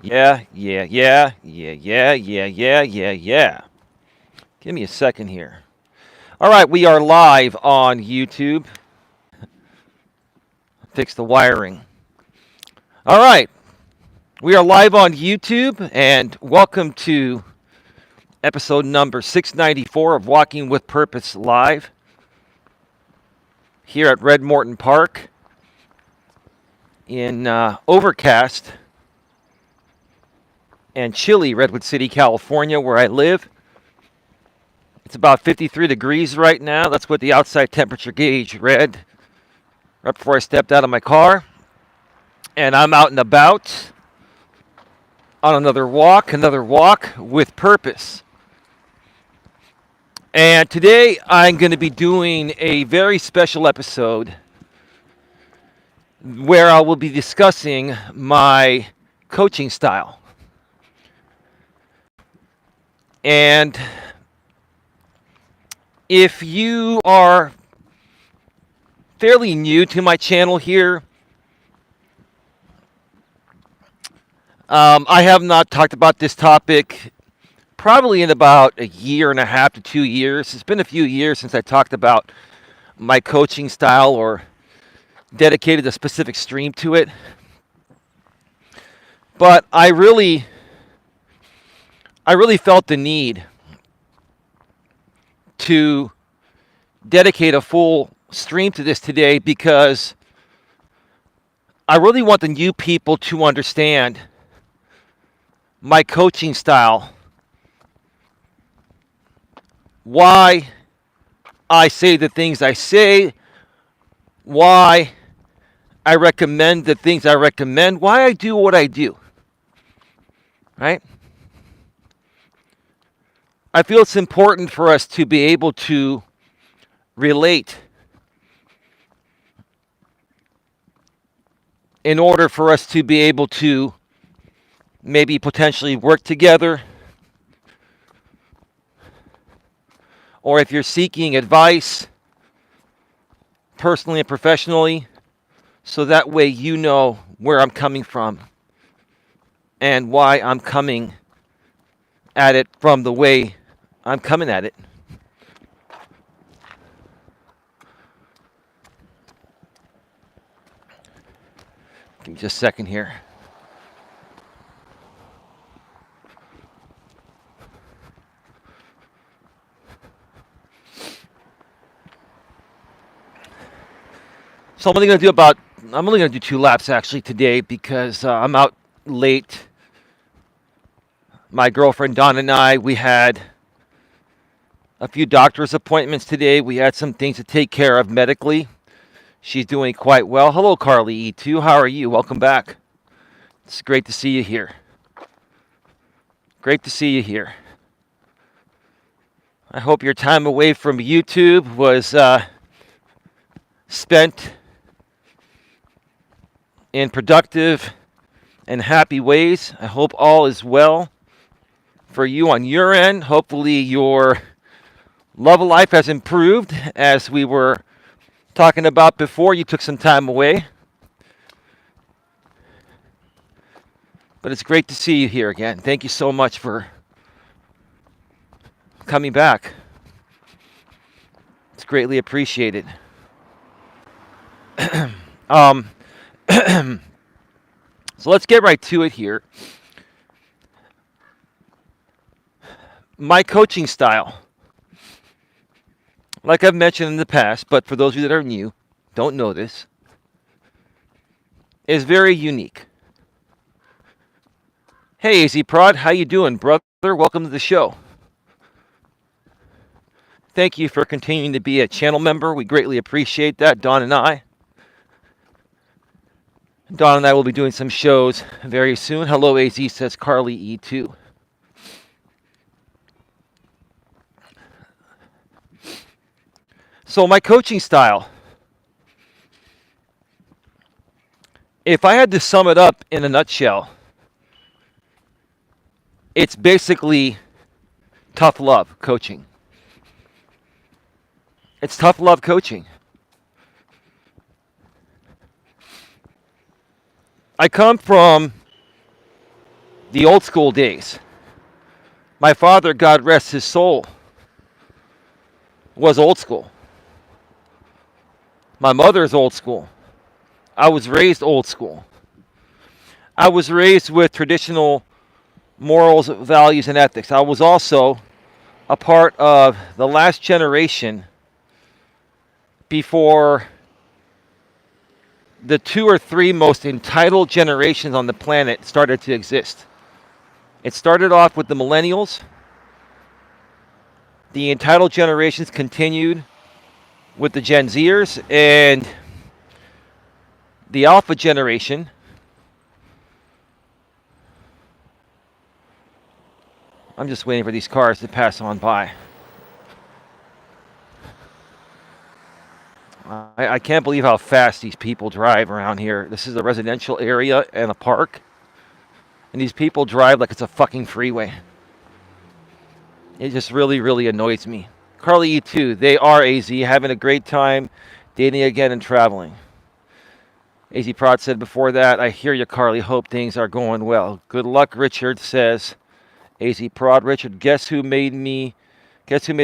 Yeah, yeah, yeah, yeah, yeah, yeah, yeah, yeah, yeah. Give me a second here. All right, we are live on YouTube. Fix the wiring. All right, we are live on YouTube, and welcome to episode number 694 of Walking with Purpose Live here at Red Morton Park in overcast and chilly Redwood City, California, where I live. It's about 53 degrees right now. That's what the outside temperature gauge read right before I stepped out of my car. And I'm out and about on another walk with purpose. And today I'm going to be doing a very special episode where I will be discussing my coaching style. And if you are fairly new to my channel here, I have not talked about this topic probably in about a year and a half to 2 years. It's been a few years since I talked about my coaching style or dedicated a specific stream to it. But I really felt the need to dedicate a full stream to this today because I really want the new people to understand my coaching style, why I say the things I say, why I recommend the things I recommend, why I do what I do. Right? I feel it's important for us to be able to relate in order for us to be able to maybe potentially work together, or if you're seeking advice personally and professionally, so that way you know where I'm coming from and why I'm coming at it from the way I'm coming at it. Give me just a second here. So I'm only going to do 2 laps actually today because I'm out late. My girlfriend Dawn and I, we had a few doctor's appointments today. We had some things to take care of medically. She's doing quite well. Hello, Carly E2. How are you? Welcome back. It's great to see you here. Great to see you here. I hope your time away from YouTube was spent in productive and happy ways. I hope all is well for you on your end. Hopefully your love of life has improved as we were talking about before you took some time away. But it's great to see you here again. Thank you so much for coming back. It's greatly appreciated. um, so let's get right to it here. My coaching style, like I've mentioned in the past, but for those of you that are new, don't know this, is very unique. Hey, AZ Prod, how you doing, brother? Welcome to the show. Thank you for continuing to be a channel member. We greatly appreciate that, Dawn and I. Dawn and I will be doing some shows very soon. Hello, AZ, says Carly E2. So my coaching style, if I had to sum it up in a nutshell, it's basically tough love coaching. It's tough love coaching. I come from the old school days. My father, God rest his soul, was old school. My mother is old school. I was raised old school. I was raised with traditional morals, values, and ethics. I was also a part of the last generation before the 2 or 3 most entitled generations on the planet started to exist. It started off with the millennials. The entitled generations continued with the Gen Zers, and the Alpha generation I'm just waiting for these cars to pass on by. I can't believe how fast these people drive around here. This is a residential area and a park, and these people drive like it's a fucking freeway. It just really, really annoys me. Carly E2, they are AZ, having a great time dating again and traveling. AZ Prod said before that, I hear you, Carly. Hope things are going well. Good luck, Richard says. AZ Prod, Richard, guess who made a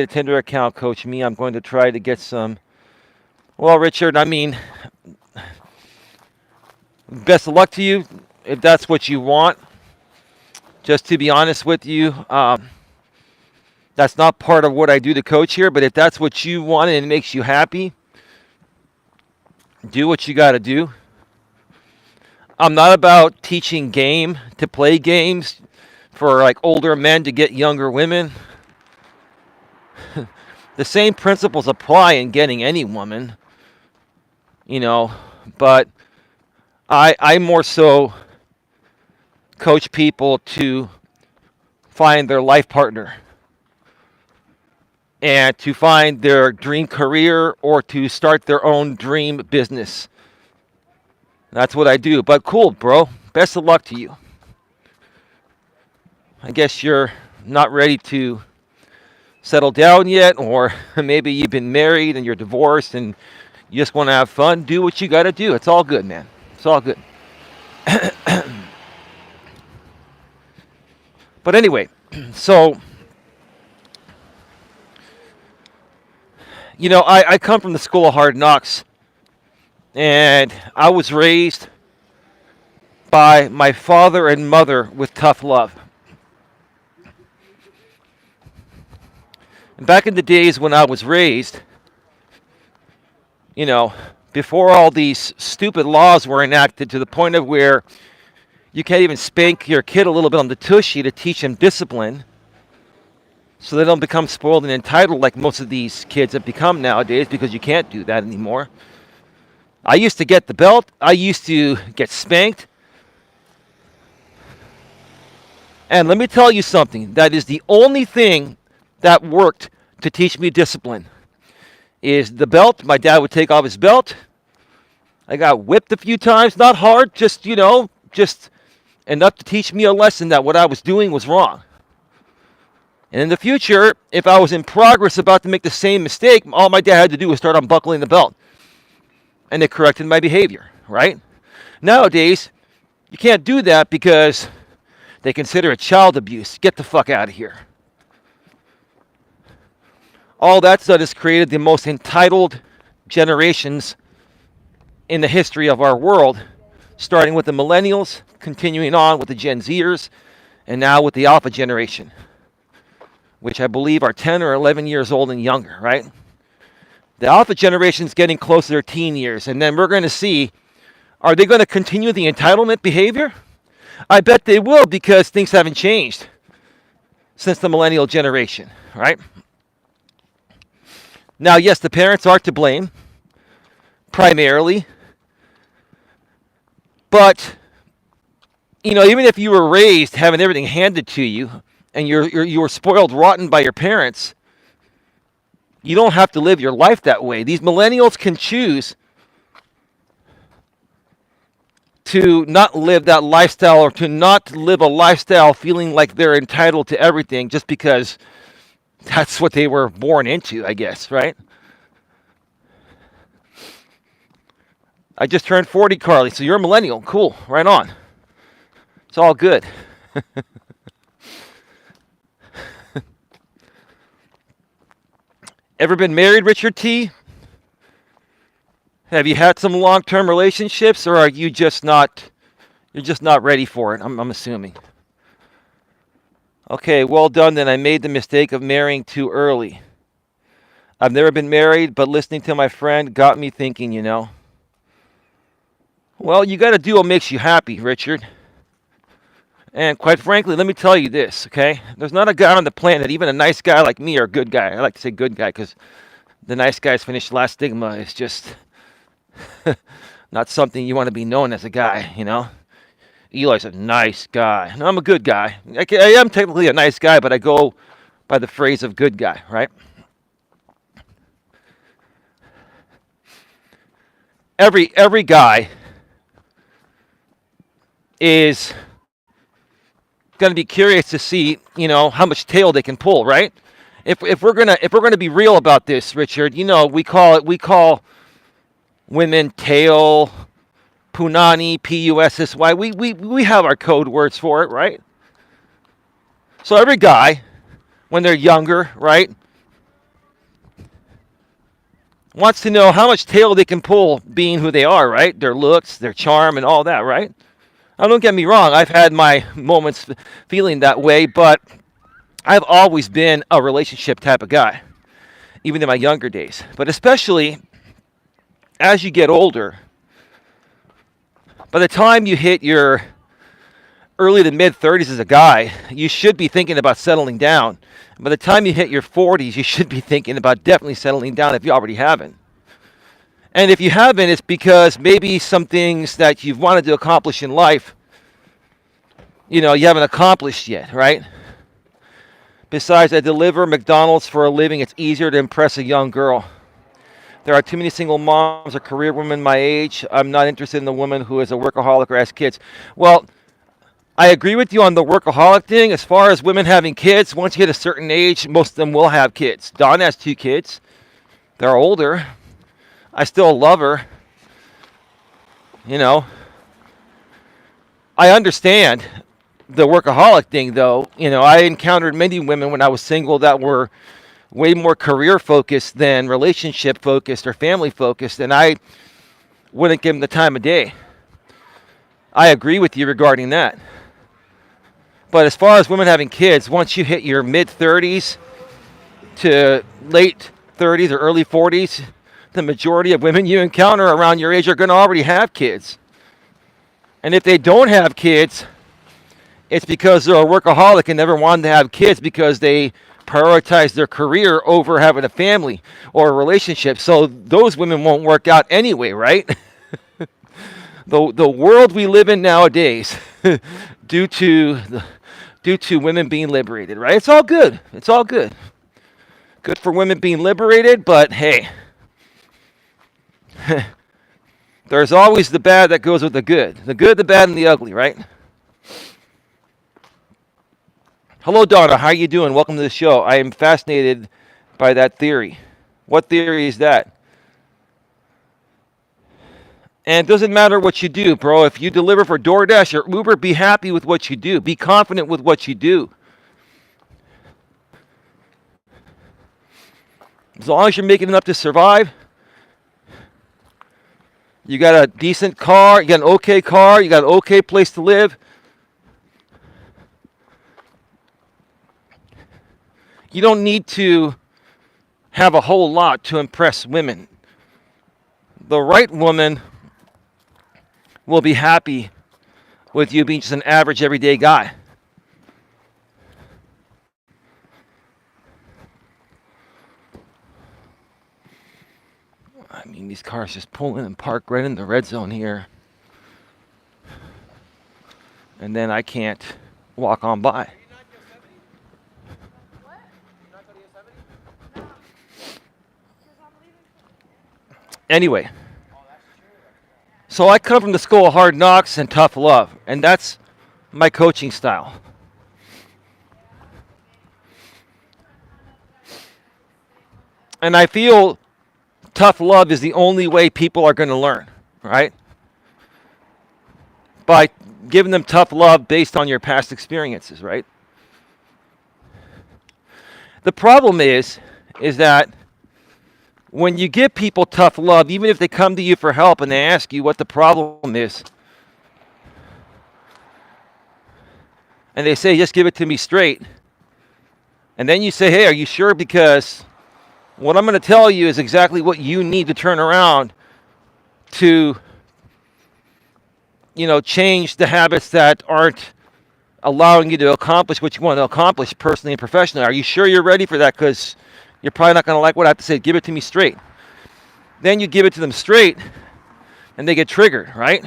Tinder account, Coach? Me, I'm going to try to get some. Well, Richard, I mean, best of luck to you if that's what you want. Just to be honest with you, that's not part of what I do to coach here, but if that's what you want and it makes you happy, do what you got to do. I'm not about teaching game to play games for like older men to get younger women. The same principles apply in getting any woman, but I more so coach people to find their life partner and to find their dream career or to start their own dream business. That's what I do. But cool, bro. Best of luck to you. I guess you're not ready to settle down yet, or maybe you've been married and you're divorced and you just want to have fun. Do what you got to do. It's all good, man. It's all good. But anyway, so, I come from the school of hard knocks, and I was raised by my father and mother with tough love. And back in the days when I was raised, before all these stupid laws were enacted to the point of where you can't even spank your kid a little bit on the tushy to teach them discipline so they don't become spoiled and entitled like most of these kids have become nowadays, because you can't do that anymore. I used to get the belt. I used to get spanked. And let me tell you something. That is the only thing that worked to teach me discipline is the belt. My dad would take off his belt. I got whipped a few times. Not hard, just enough to teach me a lesson that what I was doing was wrong. And in the future, if I was in progress about to make the same mistake, all my dad had to do was start unbuckling the belt. And it corrected my behavior, right? Nowadays, you can't do that because they consider it child abuse. Get the fuck out of here. All that's done is created the most entitled generations in the history of our world, starting with the millennials, continuing on with the Gen Zers, and now with the Alpha generation, which I believe are 10 or 11 years old and younger, right? The Alpha generation is getting close to their teen years, and then we're going to see, are they going to continue the entitlement behavior? I bet they will, because things haven't changed since the millennial generation, right? Now, yes, the parents are to blame, primarily. But, even if you were raised having everything handed to you, and you were spoiled rotten by your parents, you don't have to live your life that way. These millennials can choose to not live that lifestyle, or to not live a lifestyle feeling like they're entitled to everything just because that's what they were born into, I guess, right? I just turned 40, Carly, so you're a millennial. Cool, right on. It's all good. Ever been married, Richard T? Have you had some long-term relationships, or are you just not? You're just not ready for it. I'm assuming. Okay, well done. Then I made the mistake of marrying too early. I've never been married, but listening to my friend got me thinking. Well, you got to do what makes you happy, Richard. And quite frankly, let me tell you this, okay? There's not a guy on the planet, even a nice guy like me or a good guy. I like to say good guy because the nice guy's finished last stigma is just not something you want to be known as a guy. Eli's a nice guy. No, I'm a good guy. I am technically a nice guy, but I go by the phrase of good guy, right? Every guy is going to be curious to see, how much tail they can pull, right? If we're gonna be real about this, Richard, we call women tail, punani, pussy. We have our code words for it, right? So every guy, when they're younger, right, wants to know how much tail they can pull being who they are, right? Their looks, their charm, and all that, right? Now, don't get me wrong. I've had my moments feeling that way, but I've always been a relationship type of guy, even in my younger days. But especially as you get older, by the time you hit your early to mid 30s as a guy, you should be thinking about settling down. By the time you hit your 40s, you should be thinking about definitely settling down if you already haven't. And if you haven't, it's because maybe some things that you've wanted to accomplish in life, you haven't accomplished yet, right? Besides, I deliver McDonald's for a living. It's easier to impress a young girl. There are too many single moms or career women my age. I'm not interested in the woman who is a workaholic or has kids. Well, I agree with you on the workaholic thing. As far as women having kids, once you hit a certain age, most of them will have kids. Dawn has 2 kids. They're older. I still love her. I understand the workaholic thing, though. I encountered many women when I was single that were way more career focused than relationship focused or family focused, and I wouldn't give them the time of day. I agree with you regarding that. But as far as women having kids, once you hit your mid 30s to late 30s or early 40s, the majority of women you encounter around your age are going to already have kids. And if they don't have kids, it's because they're a workaholic and never wanted to have kids because they prioritize their career over having a family or a relationship. So those women won't work out anyway, right? The world we live in nowadays, due to women being liberated, right? It's all good. It's all good. Good for women being liberated, but hey, there's always the bad that goes with the good. The good, the bad, and the ugly, right? Hello, Donna. How are you doing? Welcome to the show. I am fascinated by that theory. What theory is that? And it doesn't matter what you do, bro. If you deliver for DoorDash or Uber, be happy with what you do. Be confident with what you do. As long as you're making enough to survive, you got a decent car, you got an okay car, you got an okay place to live. You don't need to have a whole lot to impress women. The right woman will be happy with you being just an average everyday guy. I mean, these cars just pull in and park right in the red zone here. And then I can't walk on by. Anyway, so I come from the school of hard knocks and tough love, and that's my coaching style. And I feel tough love is the only way people are going to learn, right? by giving them tough love based on your past experiences, right? The problem is that when you give people tough love, even if they come to you for help and they ask you what the problem is, and they say, just give it to me straight, and then you say, hey, are you sure? Because what I'm going to tell you is exactly what you need to turn around to, change the habits that aren't allowing you to accomplish what you want to accomplish personally and professionally. Are you sure you're ready for that? Because you're probably not going to like what I have to say. Give it to me straight. Then you give it to them straight, and they get triggered, right?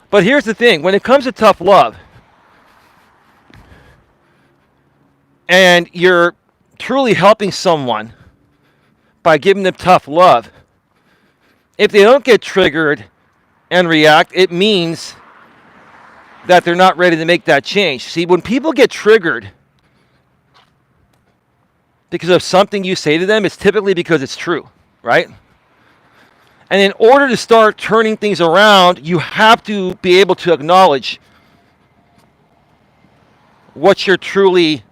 But here's the thing. When it comes to tough love, and you're truly helping someone by giving them tough love, if they don't get triggered and react, it means that they're not ready to make that change. See, when people get triggered because of something you say to them, it's typically because it's true, right? And in order to start turning things around, you have to be able to acknowledge what you're truly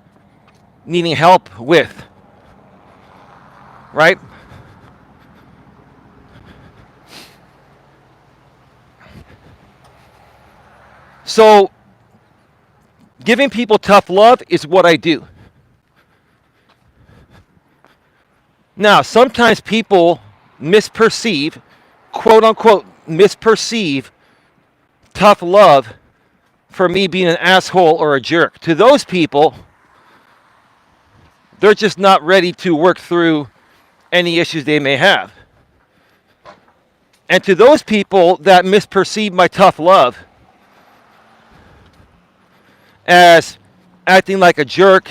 needing help with, right? So, giving people tough love is what I do. Now, sometimes people misperceive, quote unquote, misperceive tough love for me being an asshole or a jerk. To those people, they're just not ready to work through any issues they may have. And to those people that misperceive my tough love as acting like a jerk,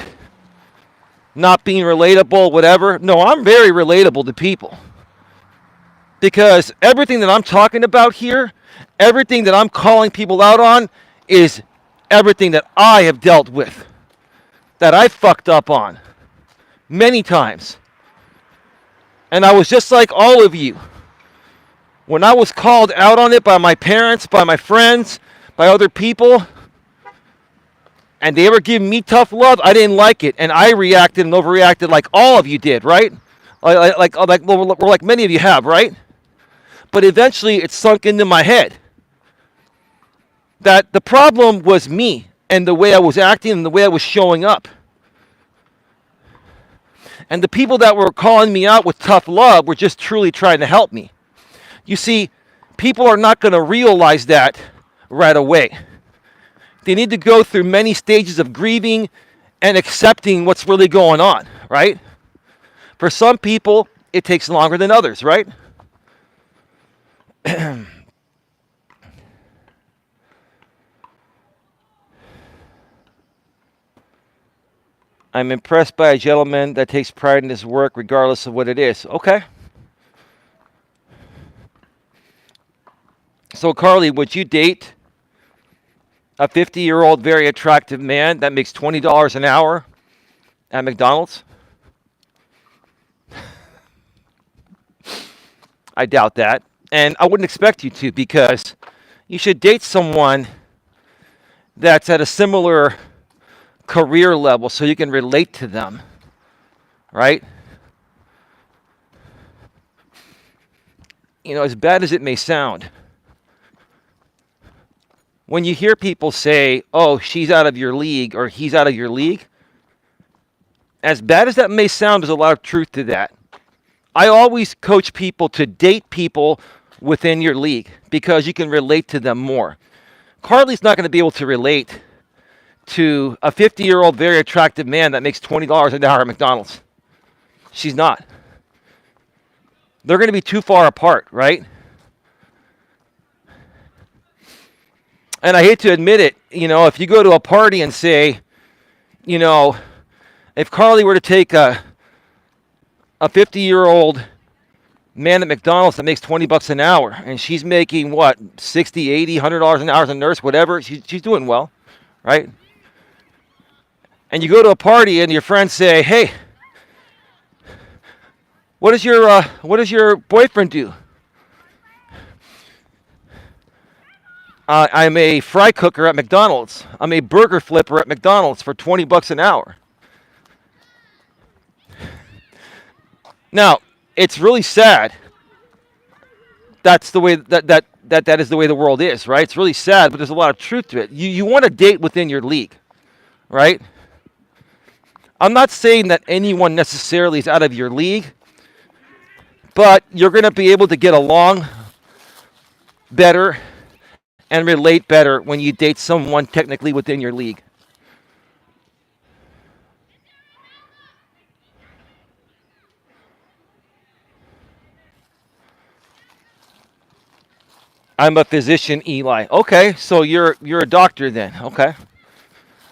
not being relatable, whatever. No, I'm very relatable to people. Because everything that I'm talking about here, everything that I'm calling people out on, is everything that I have dealt with, that I fucked up on many times. And I was just like all of you. When I was called out on it by my parents, by my friends, by other people, and they were giving me tough love, I didn't like it, and I reacted and overreacted like all of you did, right? Like many of you have, right? But eventually it sunk into my head that the problem was me and the way I was acting and the way I was showing up. And the people that were calling me out with tough love were just truly trying to help me. You see, people are not going to realize that right away. They need to go through many stages of grieving and accepting what's really going on, right? For some people, it takes longer than others, right? I'm impressed by a gentleman that takes pride in his work regardless of what it is. Okay. So, Carly, would you date a 50-year-old very attractive man that makes $20 an hour at McDonald's? I doubt that. And I wouldn't expect you to, because you should date someone that's at a similar career level so you can relate to them, right? As bad as it may sound, when you hear people say, oh, she's out of your league or he's out of your league, as bad as that may sound, there's a lot of truth to that. I always coach people to date people within your league because you can relate to them more. Carly's not going to be able to relate to a 50-year-old very attractive man that makes $20 an hour at McDonald's. She's not. They're going to be too far apart, right? And I hate to admit it, if you go to a party and say, if Carly were to take a 50-year-old man at McDonald's that makes $20 an hour, and she's making what, $60, $80, $100 an hour as a nurse, whatever, she's doing well, right? And you go to a party and your friends say, hey, what does your boyfriend do? I'm a fry cooker at McDonald's. I'm a burger flipper at McDonald's for $20 an hour. Now, it's really sad. That's the way that is the way the world is, right? It's really sad, but there's a lot of truth to it. You want to date within your league, right? I'm not saying that anyone necessarily is out of your league, but you're going to be able to get along better and relate better when you date someone technically within your league. I'm a physician, Eli. Okay, so you're a doctor then. Okay.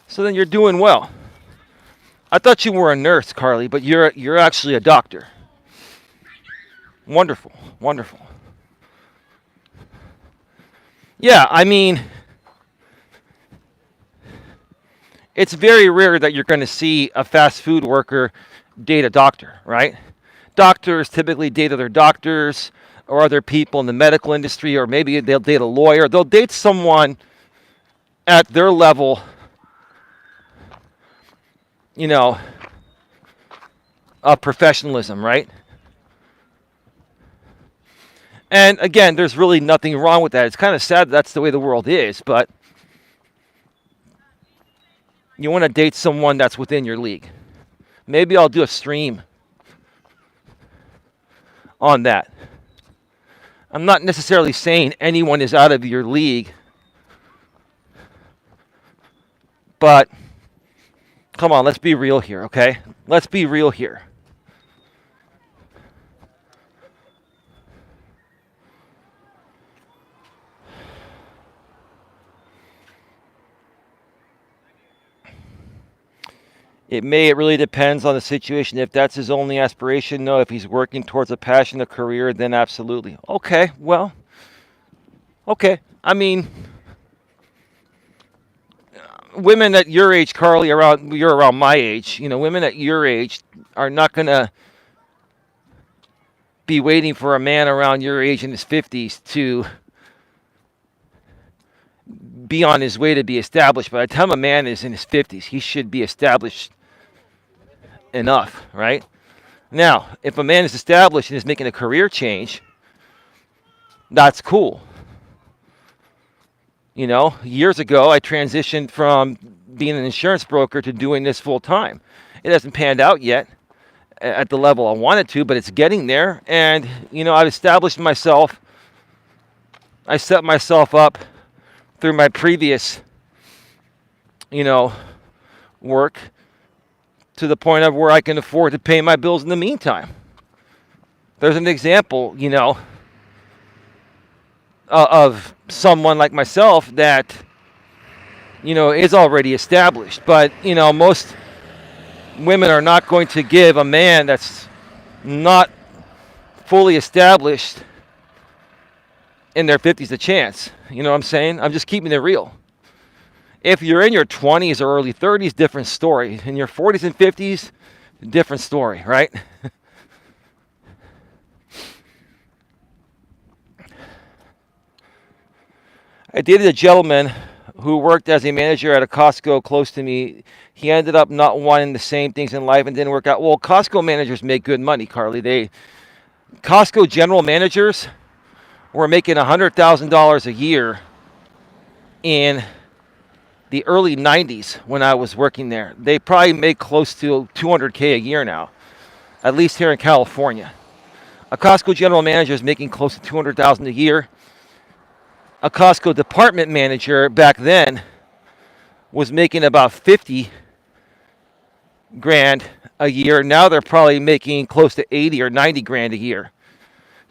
So then you're doing well. I thought you were a nurse, Carly, but you're actually a doctor. Wonderful. Wonderful. Yeah, I mean, it's very rare that you're going to see a fast food worker date a doctor, right? Doctors typically date other doctors or other people in the medical industry, or maybe they'll date a lawyer. They'll date someone at their level, you know, of professionalism, right? And again, there's really nothing wrong with that. It's kind of sad that's the way the world is, but you want to date someone that's within your league. Maybe I'll do a stream on that. I'm not necessarily saying anyone is out of your league, but come on, let's be real here, okay? Let's be real here. It really depends on the situation. If that's his only aspiration, no. If he's working towards a passion, a career, then absolutely. Okay, well, okay. I mean, women at your age, Carly, you're around my age. You know, women at your age are not gonna be waiting for a man around your age in his 50s to be on his way to be established. By the time a man is in his 50s, he should be established enough, right? Now, if a man is established and is making a career change, that's cool. You know, years ago, I transitioned from being an insurance broker to doing this full time. It hasn't panned out yet at the level I wanted to, but it's getting there. And, you know, I've established myself. I set myself up through my previous, you know, work to the point of where I can afford to pay my bills in the meantime. There's an example, you know, of someone like myself that, you know, is already established. But, you know, most women are not going to give a man that's not fully established in their 50s a chance. You know what I'm saying? I'm just keeping it real. If you're in your 20s or early 30s, different story. In your 40s and 50s, different story, right? I dated a gentleman who worked as a manager at a Costco close to me. He ended up not wanting the same things in life and didn't work out. Well, Costco managers make good money, Carly. Costco general managers were making $100,000 a year in the early 90s when I was working there. They probably make close to $200K a year now, at least here in California. A Costco general manager is making close to $200,000 a year. A Costco department manager back then was making about 50 grand a year. Now they're probably making close to 80 or 90 grand a year.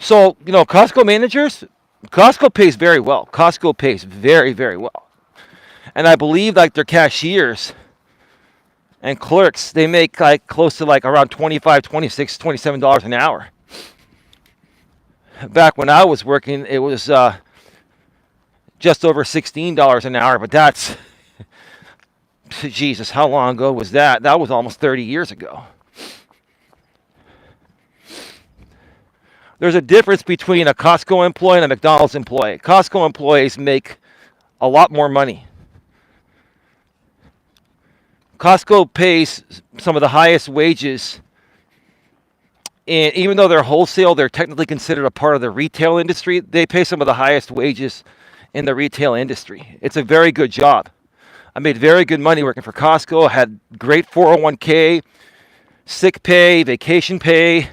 So, you know, Costco managers, Costco pays very well. Costco pays very, very well. And I believe like their cashiers and clerks, they make like close to like around $25, $26, $27 an hour. Back when I was working, it was just over $16 an hour, but that's, Jesus, how long ago was that? That was almost 30 years ago. There's a difference between a Costco employee and a McDonald's employee. Costco employees make a lot more money. Costco pays some of the highest wages, and even though they're wholesale, they're technically considered a part of the retail industry. They pay some of the highest wages in the retail industry. It's a very good job. I made very good money working for Costco. I had great 401k, sick pay, vacation pay,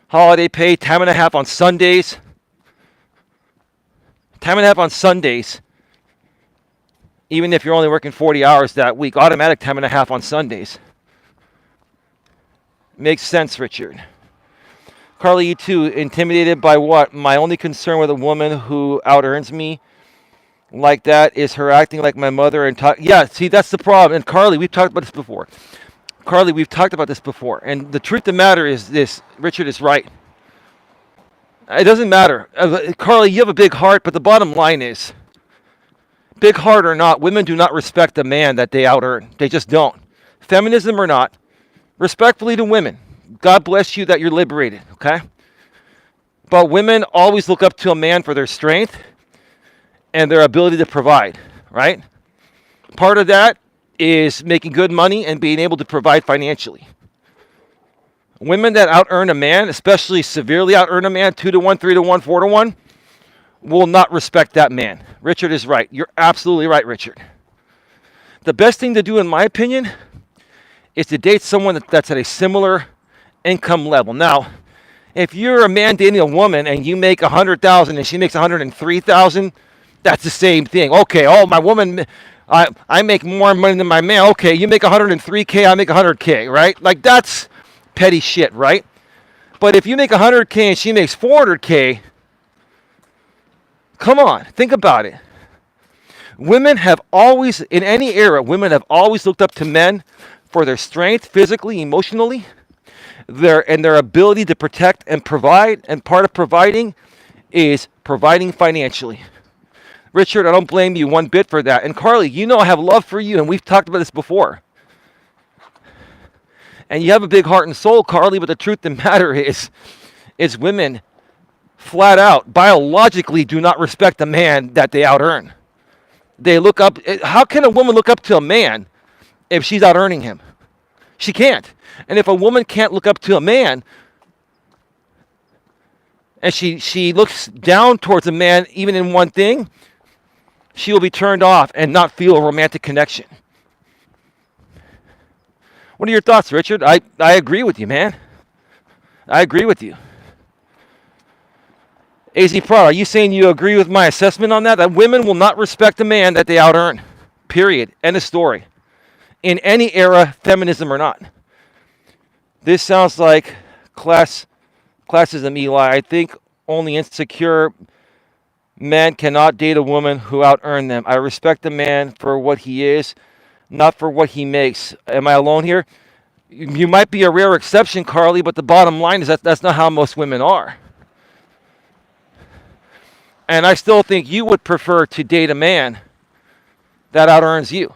holiday pay, time and a half on Sundays. Time and a half on Sundays, even if you're only working 40 hours that week, automatic time and a half on Sundays. Makes sense, Richard. Carly, you too, intimidated by what? My only concern with a woman who out-earns me like that is her acting like my mother and talk. Yeah, see, that's the problem. And Carly, we've talked about this before. And the truth of the matter is this, Richard is right. It doesn't matter. Carly, you have a big heart, but the bottom line is, big heart or not, women do not respect a man that they out-earn. They just don't. Feminism or not, respectfully to women, God bless you that you're liberated, okay? But women always look up to a man for their strength and their ability to provide, right? Part of that is making good money and being able to provide financially. Women that out-earn a man, especially severely out-earn a man, 2-to-1, 3-to-1, 4-to-1, will not respect that man. Richard is right. You're absolutely right, Richard. The best thing to do, in my opinion, is to date someone that's at a similar income level. Now, if you're a man dating a woman and you make $100,000 and she makes $103,000, that's the same thing. Okay, my woman, I make more money than my man. Okay, you make $103K, I make $100K, right? Like, that's petty shit, right? But if you make $100K and she makes $400K, come on, think about it. Women have always, in any era, women have always looked up to men for their strength, physically, emotionally, their ability to protect and provide. And part of providing is providing financially. Richard, I don't blame you one bit for that. And Carly, you know I have love for you, and we've talked about this before. And you have a big heart and soul, Carly, but the truth of the matter is women flat out, biologically, do not respect a man that they out-earn. They look up. How can a woman look up to a man if she's out-earning him? She can't. And if a woman can't look up to a man, and she looks down towards a man even in one thing, she will be turned off and not feel a romantic connection. What are your thoughts, Richard? I agree with you, man. I agree with you. AZ Prod, are you saying you agree with my assessment on that? That women will not respect a man that they out-earn. Period. End of story. In any era, feminism or not. This sounds like classism, Eli. I think only insecure men cannot date a woman who out-earn them. I respect a man for what he is, not for what he makes. Am I alone here? You might be a rare exception, Carly, but the bottom line is that that's not how most women are. And I still think you would prefer to date a man that out-earns you,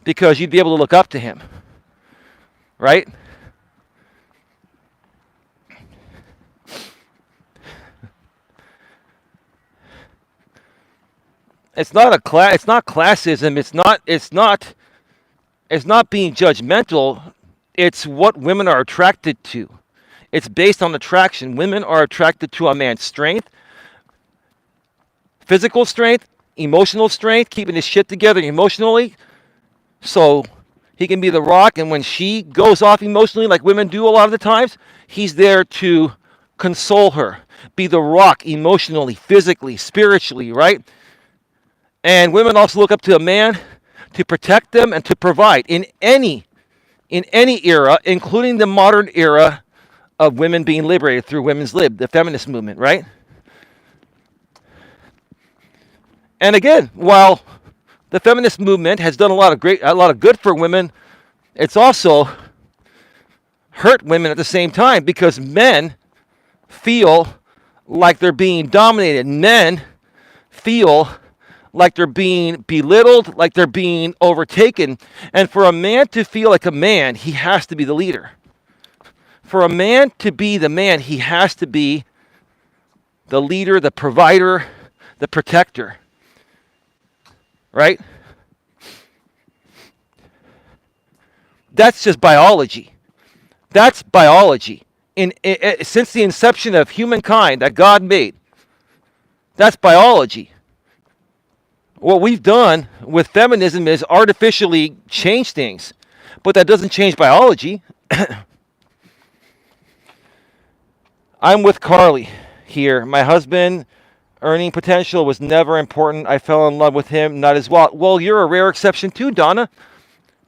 because you'd be able to look up to him, right? It's not classism. It's not being judgmental. It's what women are attracted to. It's based on attraction. Women are attracted to a man's strength, physical strength, emotional strength, keeping his shit together emotionally, so he can be the rock. And when she goes off emotionally, like women do a lot of the times, he's there to console her, be the rock emotionally, physically, spiritually, right? And women also look up to a man to protect them and to provide in any era, including the modern era of women being liberated through women's lib, the feminist movement, right? And again, while the feminist movement has done a lot of good for women, it's also hurt women at the same time, because men feel like they're being dominated. Men feel like they're being belittled, like they're being overtaken. And for a man to feel like a man, he has to be the leader. For a man to be the man, he has to be the leader, the provider, the protector, right? That's just biology. That's biology. Since the inception of humankind that God made, that's biology. What we've done with feminism is artificially change things, but that doesn't change biology. I'm with Carly here. My husband earning potential was never important. I fell in love with him, not as well. Well, you're a rare exception too, Donna.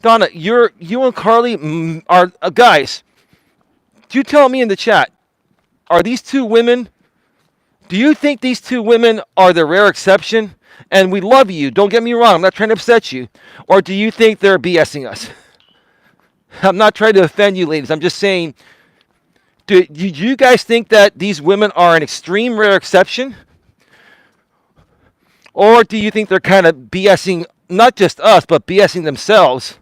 Donna, you and Carly are guys. You tell me in the chat, are these two women? Do you think these two women are the rare exception? And we love you. Don't get me wrong. I'm not trying to upset you. Or do you think they're BSing us? I'm not trying to offend you, ladies. I'm just saying, do you guys think that these women are an extreme rare exception? Or do you think they're kind of BSing not just us, but BSing themselves?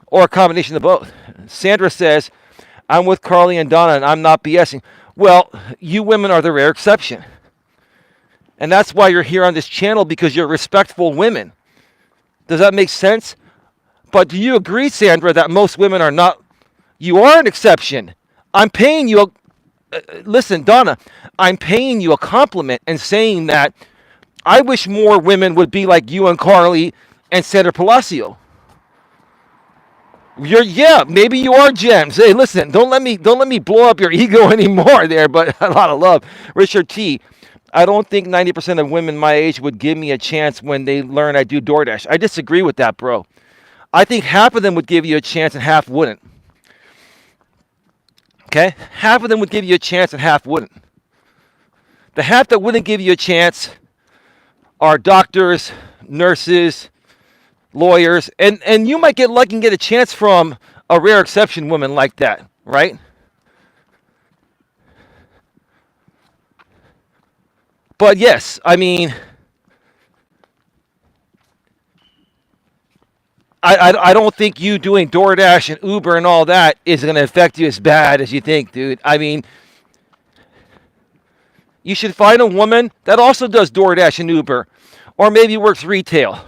Or a combination of both? Sandra says, I'm with Carly and Donna, and I'm not BSing. Well, you women are the rare exception. And that's why you're here on this channel, because you're respectful women. Does that make sense? But do you agree, Sandra, that most women are not? You are an exception. I'm paying you listen, Donna, I'm paying you a compliment and saying that I wish more women would be like you and Carly and Sandra Palacio. Maybe you are gems. Hey, listen, don't let me blow up your ego anymore there, but a lot of love. Richard T. I don't think 90% of women my age would give me a chance when they learn I do DoorDash. I disagree with that, bro. I think half of them would give you a chance and half wouldn't. Okay? Half of them would give you a chance and half wouldn't. The half that wouldn't give you a chance are doctors, nurses, lawyers, and you might get lucky and get a chance from a rare exception woman like that, right? But yes, I mean, I don't think you doing DoorDash and Uber and all that is going to affect you as bad as you think, dude. I mean, you should find a woman that also does DoorDash and Uber, or maybe works retail,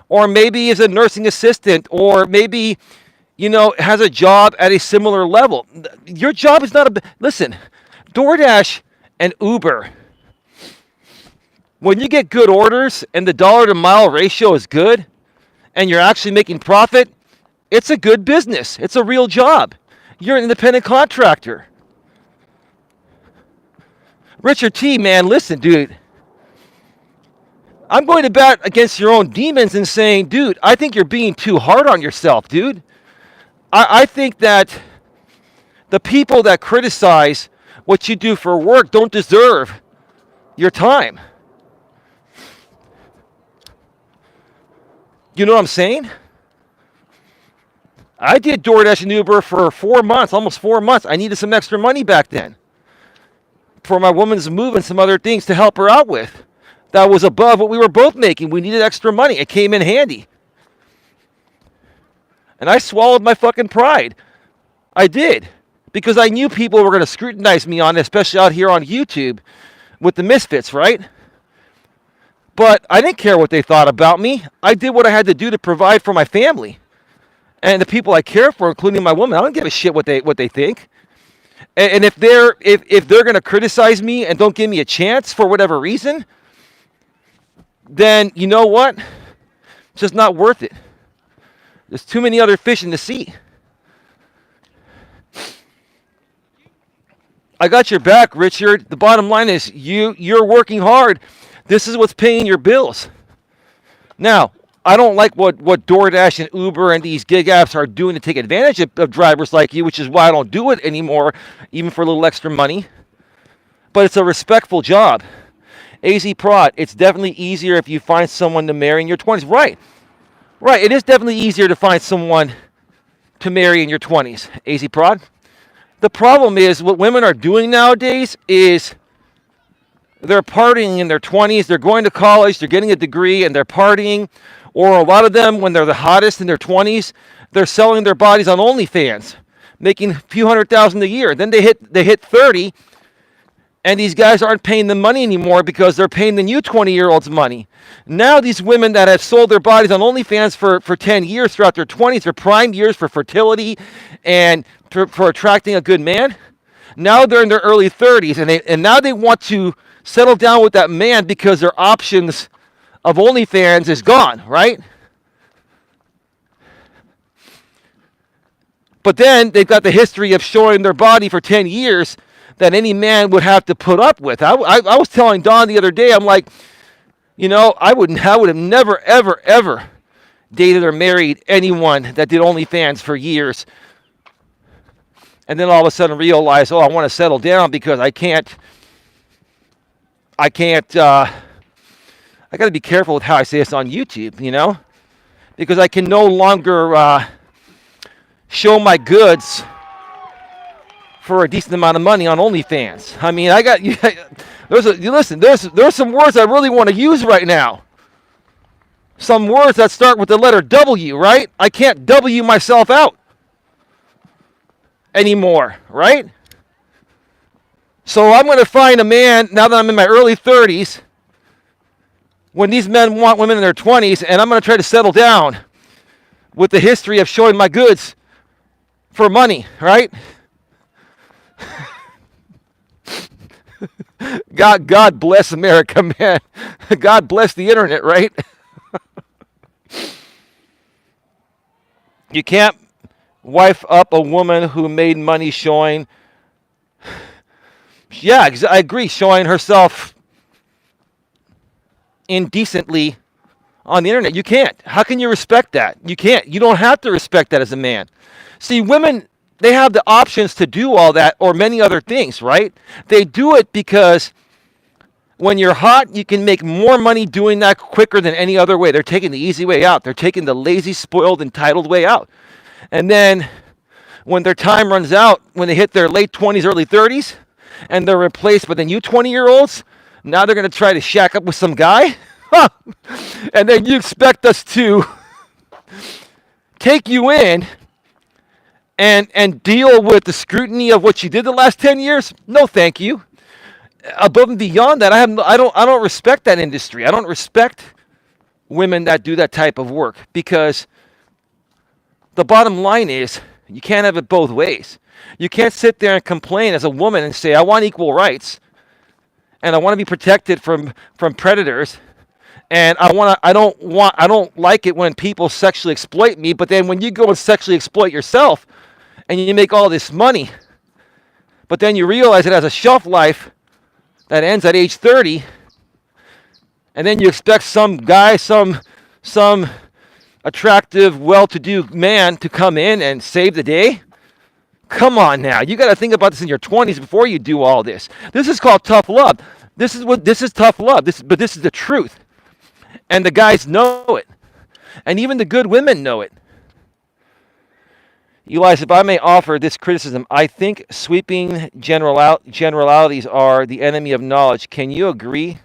or maybe is a nursing assistant, or maybe, has a job at a similar level. Your job is not listen, DoorDash and Uber, when you get good orders and the dollar to mile ratio is good and you're actually making profit, it's a good business. It's a real job. You're an independent contractor. Richard T, man, listen, dude. I'm going to bat against your own demons and saying, dude, I think you're being too hard on yourself, dude. I think that the people that criticize what you do for work don't deserve your time. You know what I'm saying? I did DoorDash and Uber for 4 months, almost 4 months. I needed some extra money back then for my woman's move and some other things to help her out with. That was above what we were both making. We needed extra money. It came in handy. And I swallowed my fucking pride. I did. Because I knew people were going to scrutinize me on it, especially out here on YouTube with the misfits, right? But I didn't care what they thought about me. I did what I had to do to provide for my family and the people I care for, including my woman. I don't give a shit what they think. And if they're going to criticize me and don't give me a chance for whatever reason, then you know what? It's just not worth it. There's too many other fish in the sea. I got your back, Richard. The bottom line is you're working hard. This is what's paying your bills. Now, I don't like what DoorDash and Uber and these gig apps are doing to take advantage of drivers like you, which is why I don't do it anymore, even for a little extra money. But it's a respectful job. AZ Prod, it's definitely easier if you find someone to marry in your 20s. Right. It is definitely easier to find someone to marry in your 20s. AZ Prod. The problem is what women are doing nowadays is they're partying in their 20s. They're going to college. They're getting a degree and they're partying. Or a lot of them, when they're the hottest in their 20s, they're selling their bodies on OnlyFans, making a few $100,000 a year. Then they hit 30, And these guys aren't paying them money anymore because they're paying the new 20-year-olds money. Now these women that have sold their bodies on OnlyFans for 10 years throughout their 20s, their prime years for fertility and for attracting a good man, now they're in their early 30s, and now they want to settle down with that man because their options of OnlyFans is gone, right? But then they've got the history of showing their body for 10 years that any man would have to put up with. I was telling Don the other day, I'm like, I would have never, ever, ever dated or married anyone that did OnlyFans for years. And then all of a sudden realize, I want to settle down because I got to be careful with how I say this on YouTube, because I can no longer show my goods for a decent amount of money on OnlyFans. I mean, there's some words I really want to use right now. Some words that start with the letter W, right? I can't W myself out anymore, right? So I'm going to find a man, now that I'm in my early 30s, when these men want women in their 20s, and I'm going to try to settle down with the history of showing my goods for money, right? God bless America, man. God bless the internet, right? You can't wife up a woman who made money showing. Yeah, I agree. Showing herself indecently on the internet. You can't. How can you respect that? You can't. You don't have to respect that as a man. See, women, they have the options to do all that or many other things, right? They do it because when you're hot, you can make more money doing that quicker than any other way. They're taking the easy way out. They're taking the lazy, spoiled, entitled way out. And then when their time runs out, when they hit their late 20s, early 30s, and they're replaced by the new 20-year-olds, now they're going to try to shack up with some guy? And then you expect us to take you in and deal with the scrutiny of what you did the last 10 years? No, thank you. Above and beyond that, I don't respect that industry. I don't respect women that do that type of work, because the bottom line is you can't have it both ways. You can't sit there and complain as a woman and say, I want equal rights and I want to be protected from predators, and I don't like it when people sexually exploit me, but then when you go and sexually exploit yourself and you make all this money, but then you realize it has a shelf life that ends at age 30, and then you expect some guy, some attractive, well-to-do man to come in and save the day? Come on now. You got to think about this in your 20s before you do all this. This is called tough love. This is tough love. But this is the truth. And the guys know it. And even the good women know it. Elias, if I may offer this criticism, I think sweeping generalities are the enemy of knowledge. Can you agree?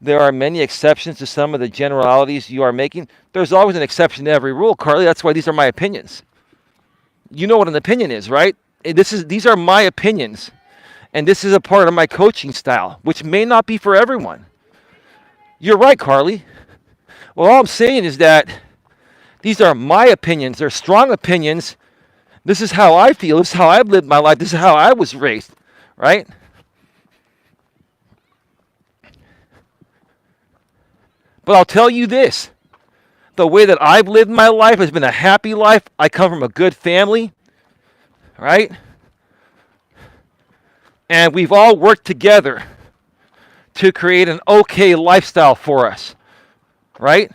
There are many exceptions to some of the generalities you are making. There's always an exception to every rule, Carly. That's why these are my opinions. You know what an opinion is, right? These are my opinions. And this is a part of my coaching style, which may not be for everyone. You're right, Carly. Well, all I'm saying is that these are my opinions. They're strong opinions. This is how I feel. This is how I've lived my life. This is how I was raised, right? But I'll tell you this. The way that I've lived my life has been a happy life. I come from a good family, right? And we've all worked together to create an okay lifestyle for us, right?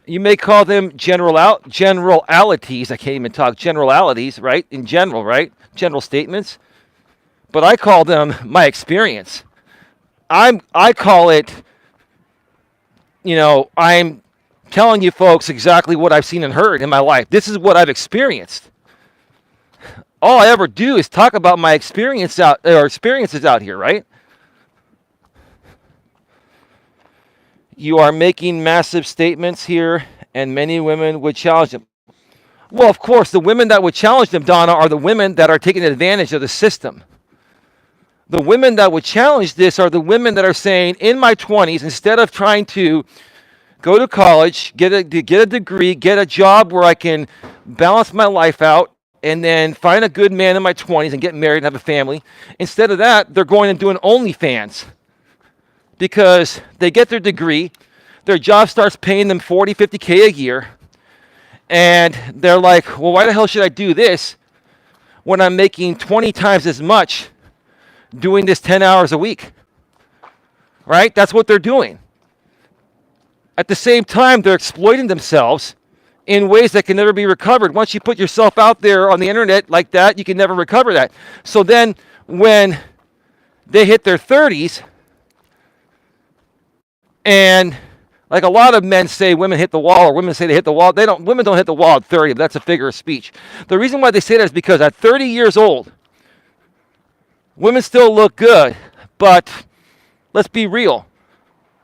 You may call them generalities. I can't even talk. Generalities, right? In general, right? General statements. But I call them my experience. I call it, I'm telling you folks exactly what I've seen and heard in my life. This is what I've experienced. All I ever do is talk about my experiences out here, right? You are making massive statements here, and many women would challenge them. Well, of course, the women that would challenge them, Donna, are the women that are taking advantage of the system. The women that would challenge this are the women that are saying, in my 20s, instead of trying to go to college, get a degree, get a job where I can balance my life out, and then find a good man in my 20s and get married and have a family. Instead of that, they're going and doing OnlyFans because they get their degree, their job starts paying them 40, 50K a year, and they're like, well, why the hell should I do this when I'm making 20 times as much doing this 10 hours a week? Right? That's what they're doing. At the same time, they're exploiting themselves in ways that can never be recovered. Once you put yourself out there on the internet like that, you can never recover that. So then when they hit their 30s, and like a lot of men say women hit the wall, or women say they hit the wall. Women don't hit the wall at 30, but that's a figure of speech. The reason why they say that is because at 30 years old, women still look good, but let's be real.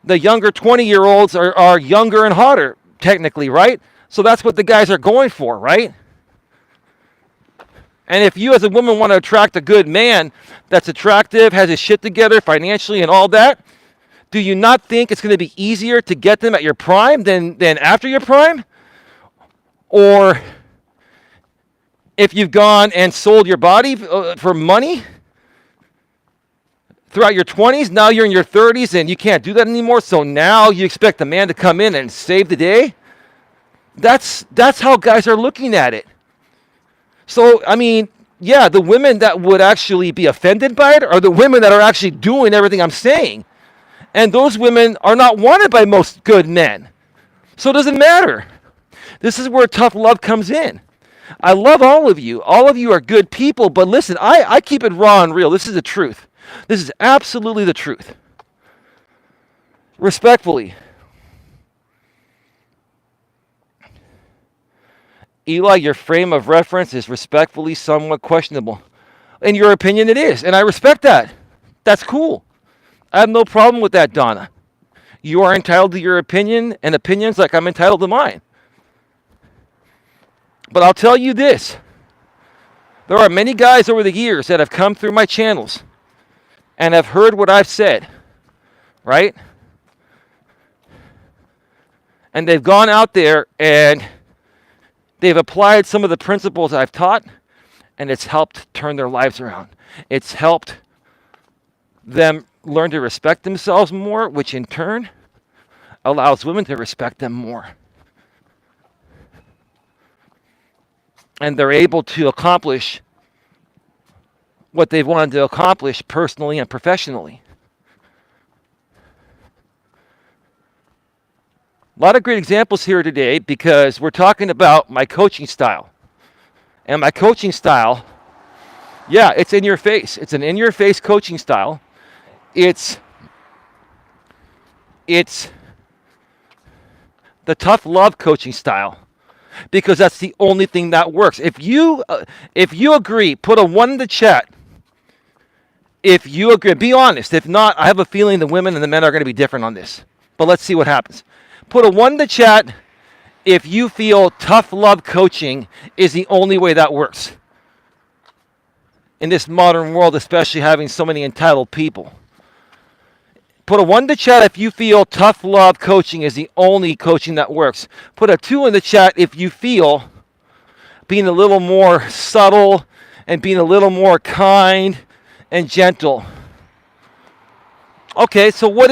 The younger 20-year-olds are younger and hotter, technically, right? So that's what the guys are going for, right? And if you as a woman want to attract a good man that's attractive, has his shit together financially and all that, do you not think it's going to be easier to get them at your prime than after your prime? Or if you've gone and sold your body for money throughout your 20s, now you're in your 30s and you can't do that anymore, so now you expect a man to come in and save the day? That's how guys are looking at it. So, I mean, yeah, the women that would actually be offended by it are the women that are actually doing everything I'm saying. And those women are not wanted by most good men. So it doesn't matter. This is where tough love comes in. I love all of you. All of you are good people, but listen, I keep it raw and real. This is the truth. This is absolutely the truth. Respectfully. Eli, your frame of reference is respectfully somewhat questionable. In your opinion, it is, and I respect that. That's cool. I have no problem with that, Donna. You are entitled to your opinion and opinions like I'm entitled to mine. But I'll tell you this. There are many guys over the years that have come through my channels and have heard what I've said, right? And they've gone out there and they've applied some of the principles I've taught, and it's helped turn their lives around. It's helped them learn to respect themselves more, which in turn allows women to respect them more. And they're able to accomplish what they've wanted to accomplish personally and professionally. A lot of great examples here today because we're talking about my coaching style. And my coaching style, yeah, it's in your face. It's an in-your-face coaching style. It's the tough love coaching style because that's the only thing that works. If you agree, put a 1 in the chat. If you agree, be honest. If not, I have a feeling the women and the men are going to be different on this. But let's see what happens. Put a 1 in the chat if you feel tough love coaching is the only way that works. In this modern world, especially having so many entitled people. Put a 1 in the chat if you feel tough love coaching is the only coaching that works. Put a 2 in the chat if you feel being a little more subtle and being a little more kind and gentle. Okay, so what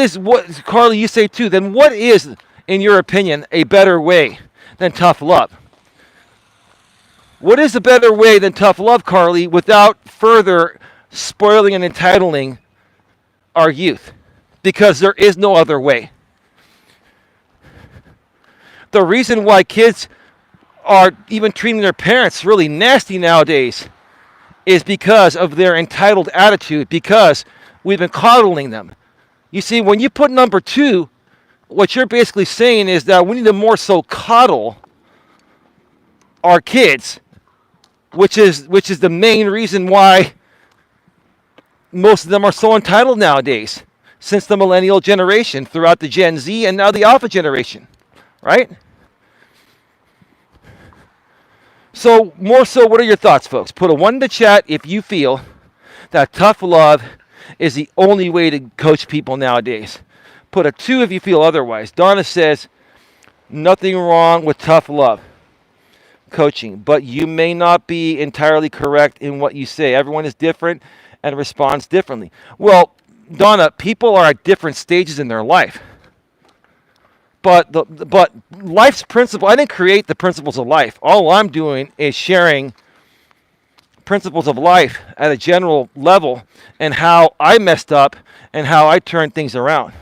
Carly, you say 2. Then what is, in your opinion, a better way than tough love? What is a better way than tough love, Carly, without further spoiling and entitling our youth? Because there is no other way. The reason why kids are even treating their parents really nasty nowadays is because of their entitled attitude, because we've been coddling them. You see, when you put number 2, what you're basically saying is that we need to more so coddle our kids, which is the main reason why most of them are so entitled nowadays. since the millennial generation, throughout the Gen Z and now the Alpha generation, right? So, more so, what are your thoughts, folks? Put a 1 in the chat if you feel that tough love is the only way to coach people nowadays. Put a 2 if you feel otherwise. Donna says, nothing wrong with tough love coaching, but you may not be entirely correct in what you say. Everyone is different and responds differently. Well, Donna, people are at different stages in their life. But life's principle, I didn't create the principles of life. All I'm doing is sharing principles of life at a general level and how I messed up and how I turned things around.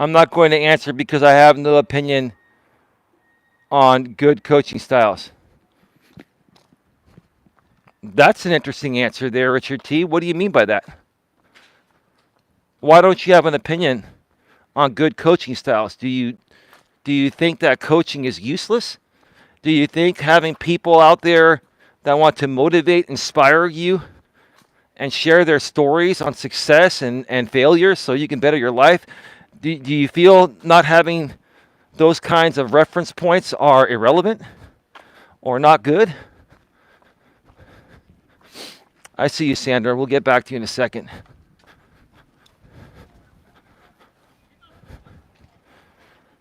I'm not going to answer because I have no opinion on good coaching styles. That's an interesting answer there, Richard T. What do you mean by that? Why don't you have an opinion on good coaching styles? Do you think that coaching is useless? Do you think having people out there that want to motivate, inspire you, and share their stories on success and failure so you can better your life, do you feel not having those kinds of reference points are irrelevant or not good? I see you, Sandra. We'll get back to you in a second.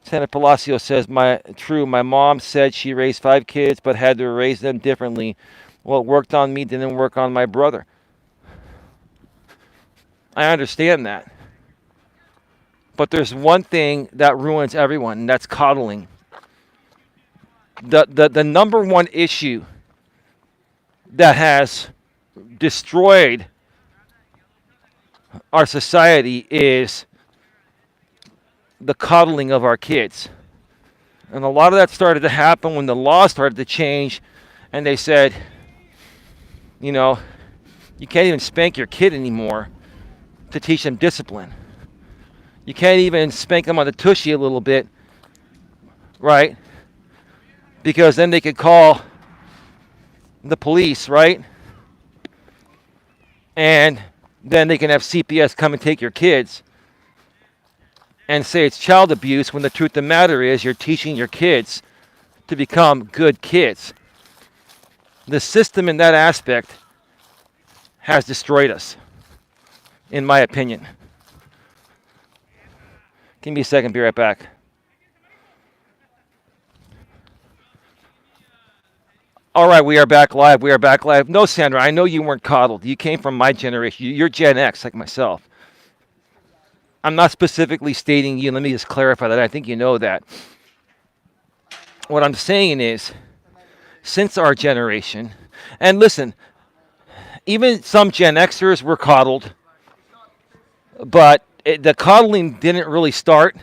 Santa Palacio says, my mom said she raised 5 kids but had to raise them differently. What worked on me didn't work on my brother. I understand that. But there's one thing that ruins everyone, and that's coddling. The number one issue that has destroyed our society is the coddling of our kids. And a lot of that started to happen when the law started to change, and they said, you know, you can't even spank your kid anymore to teach them discipline. You can't even spank them on the tushy a little bit, right? Because then they could call the police, right? And then they can have CPS come and take your kids and say it's child abuse when the truth of the matter is you're teaching your kids to become good kids. The system in that aspect has destroyed us, in my opinion. Give me a second, be right back. All right, we are back live. We are back live. No, Sandra, I know you weren't coddled. You came from my generation. You're Gen X, like myself. I'm not specifically stating you. Let me just clarify that. I think you know that. What I'm saying is, since our generation, and listen, even some Gen Xers were coddled, but the coddling didn't really start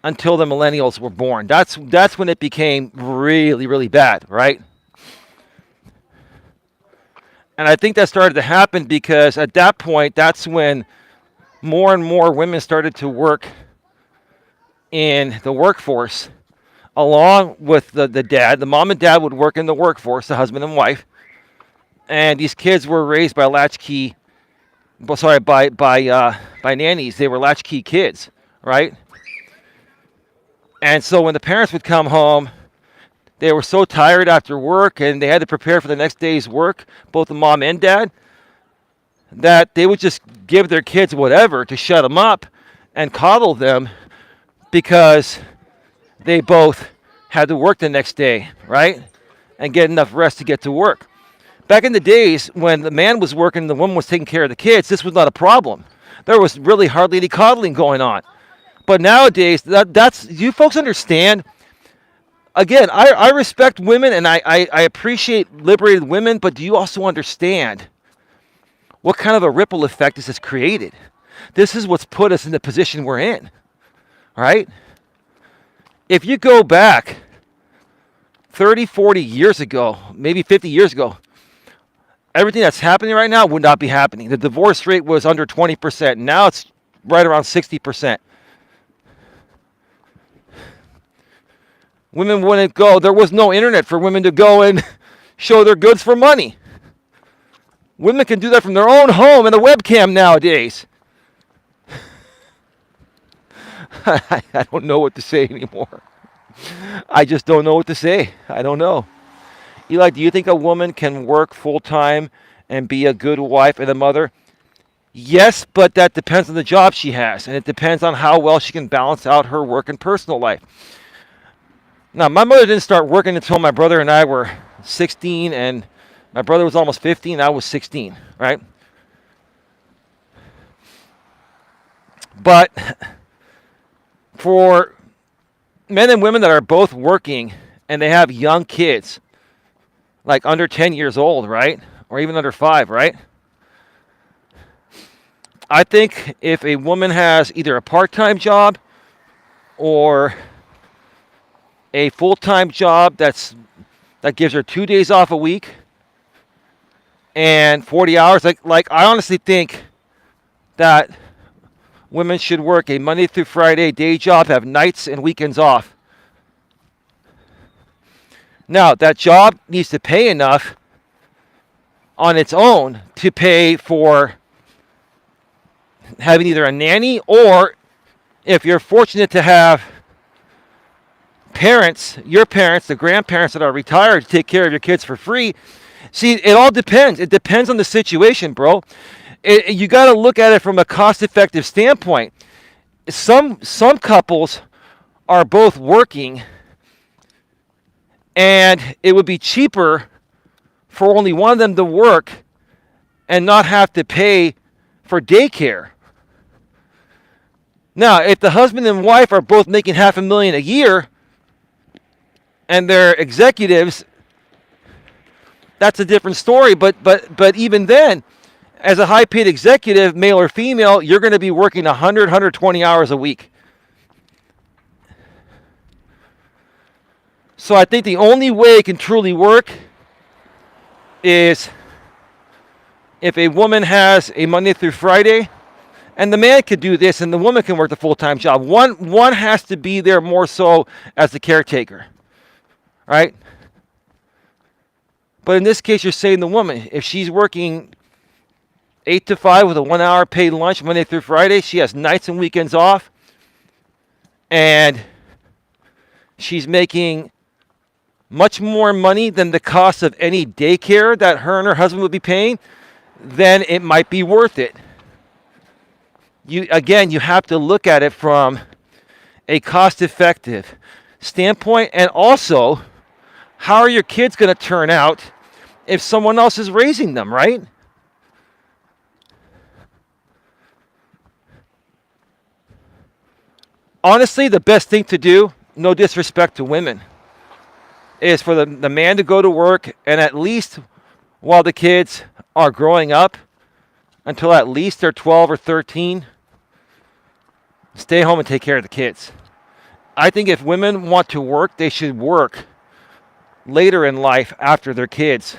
until the millennials were born. That's when it became really, really bad, right? And I think that started to happen because at that point, that's when more and more women started to work in the workforce along with the dad. The mom and dad would work in the workforce, the husband and wife. And these kids were raised by by nannies. They were latchkey kids, right? And so when the parents would come home, they were so tired after work and they had to prepare for the next day's work, both the mom and dad, that they would just give their kids whatever to shut them up and coddle them because they both had to work the next day, right? And get enough rest to get to work. Back in the days when the man was working and the woman was taking care of the kids, this was not a problem. There was really hardly any coddling going on. But nowadays, that's you folks understand. Again, I respect women and I appreciate liberated women, but do you also understand what kind of a ripple effect this has created? This is what's put us in the position we're in, right? If you go back 30, 40 years ago, maybe 50 years ago, everything that's happening right now would not be happening. The divorce rate was under 20%. Now it's right around 60%. Women wouldn't go. There was no internet for women to go and show their goods for money. Women can do that from their own home and a webcam nowadays. I don't know what to say anymore. I just don't know what to say. I don't know. Eli, do you think a woman can work full-time and be a good wife and a mother? Yes, but that depends on the job she has, and it depends on how well she can balance out her work and personal life. Now, my mother didn't start working until my brother and I were 16, and my brother was almost 15, I was 16, right? But for men and women that are both working and they have young kids, like under 10 years old, right? Or even under 5, right? I think if a woman has either a part-time job or a full-time job that gives her 2 days off a week and 40 hours, like I honestly think that women should work a Monday through Friday day job, have nights and weekends off. Now, that job needs to pay enough on its own to pay for having either a nanny, or if you're fortunate to have parents, your parents, the grandparents that are retired to take care of your kids for free. See, it all depends. It depends on the situation, bro. You got to look at it from a cost-effective standpoint. Some couples are both working, and it would be cheaper for only one of them to work and not have to pay for daycare. Now, if the husband and wife are both making $500,000 a year and they're executives, that's a different story. But even then, as a high-paid executive, male or female, you're going to be working 120 hours a week. So I think the only way it can truly work is if a woman has a Monday through Friday, and the man could do this, and the woman can work the full-time job. One has to be there more so as the caretaker, right? But in this case, you're saying the woman, if she's working 8 to 5 with a 1 hour paid lunch Monday through Friday, she has nights and weekends off, and she's making much more money than the cost of any daycare that her and her husband would be paying, then it might be worth it. You have to look at it from a cost-effective standpoint, and also, how are your kids going to turn out if someone else is raising them, right? Honestly, the best thing to do, no disrespect to women, is for the man to go to work, and at least while the kids are growing up, until at least they're 12 or 13, stay home and take care of the kids. I think if women want to work, they should work later in life after their kids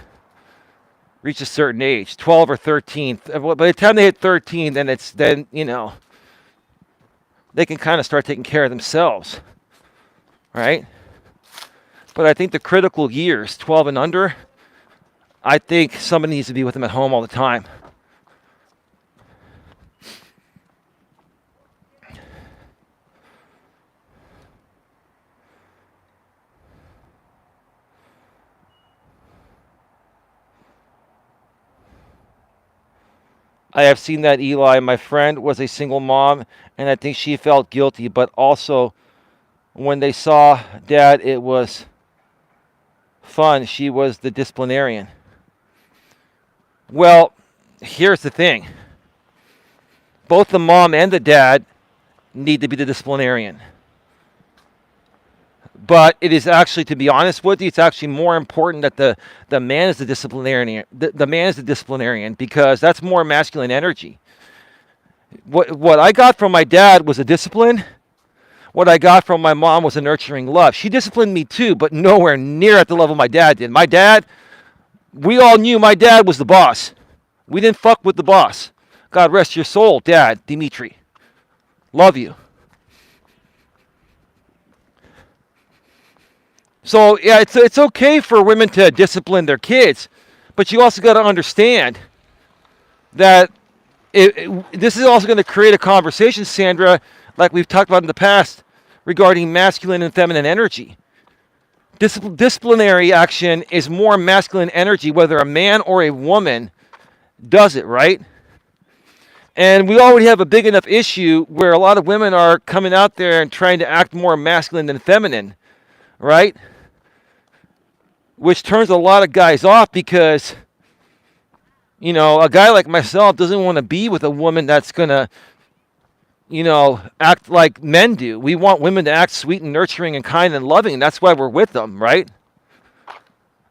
reach a certain age, 12 or 13. By the time they hit 13, then they can kind of start taking care of themselves, right? But I think the critical years, 12 and under, I think somebody needs to be with them at home all the time. I have seen that, Eli. My friend was a single mom, and I think she felt guilty. But also, when they saw Dad, it was fun. She was the disciplinarian. Well, here's the thing. Both the mom and the dad need to be the disciplinarian. But it is actually, to be honest with you, it's actually more important that the man is the disciplinarian. The man is the disciplinarian, because that's more masculine energy. What I got from my dad was a discipline. What I got from my mom was a nurturing love. She disciplined me too, but nowhere near at the level my dad did. My dad We all knew my dad was the boss. We didn't fuck with the boss. God rest your soul, Dad, Dimitri. Love you. So, yeah, it's okay for women to discipline their kids, but you also got to understand that this is also going to create a conversation, Sandra, like we've talked about in the past, regarding masculine and feminine energy. Disciplinary action is more masculine energy, whether a man or a woman does it, right? And we already have a big enough issue where a lot of women are coming out there and trying to act more masculine than feminine, right? Which turns a lot of guys off because, you know, a guy like myself doesn't want to be with a woman that's going to, you know, act like men do. We want women to act sweet and nurturing and kind and loving, and that's why we're with them, right?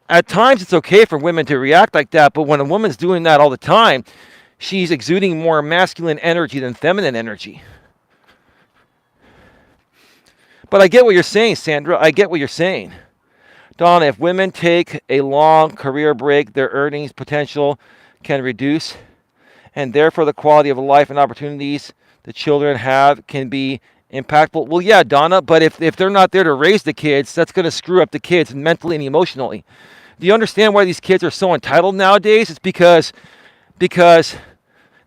At times it's okay for women to react like that, but when a woman's doing that all the time, she's exuding more masculine energy than feminine energy. But I get what you're saying, Sandra. I get what you're saying. Donna, if women take a long career break, their earnings potential can reduce, and therefore the quality of life and opportunities the children have can be impactful. Well, yeah, Donna, but if they're not there to raise the kids, that's going to screw up the kids mentally and emotionally. Do you understand why these kids are so entitled nowadays? It's because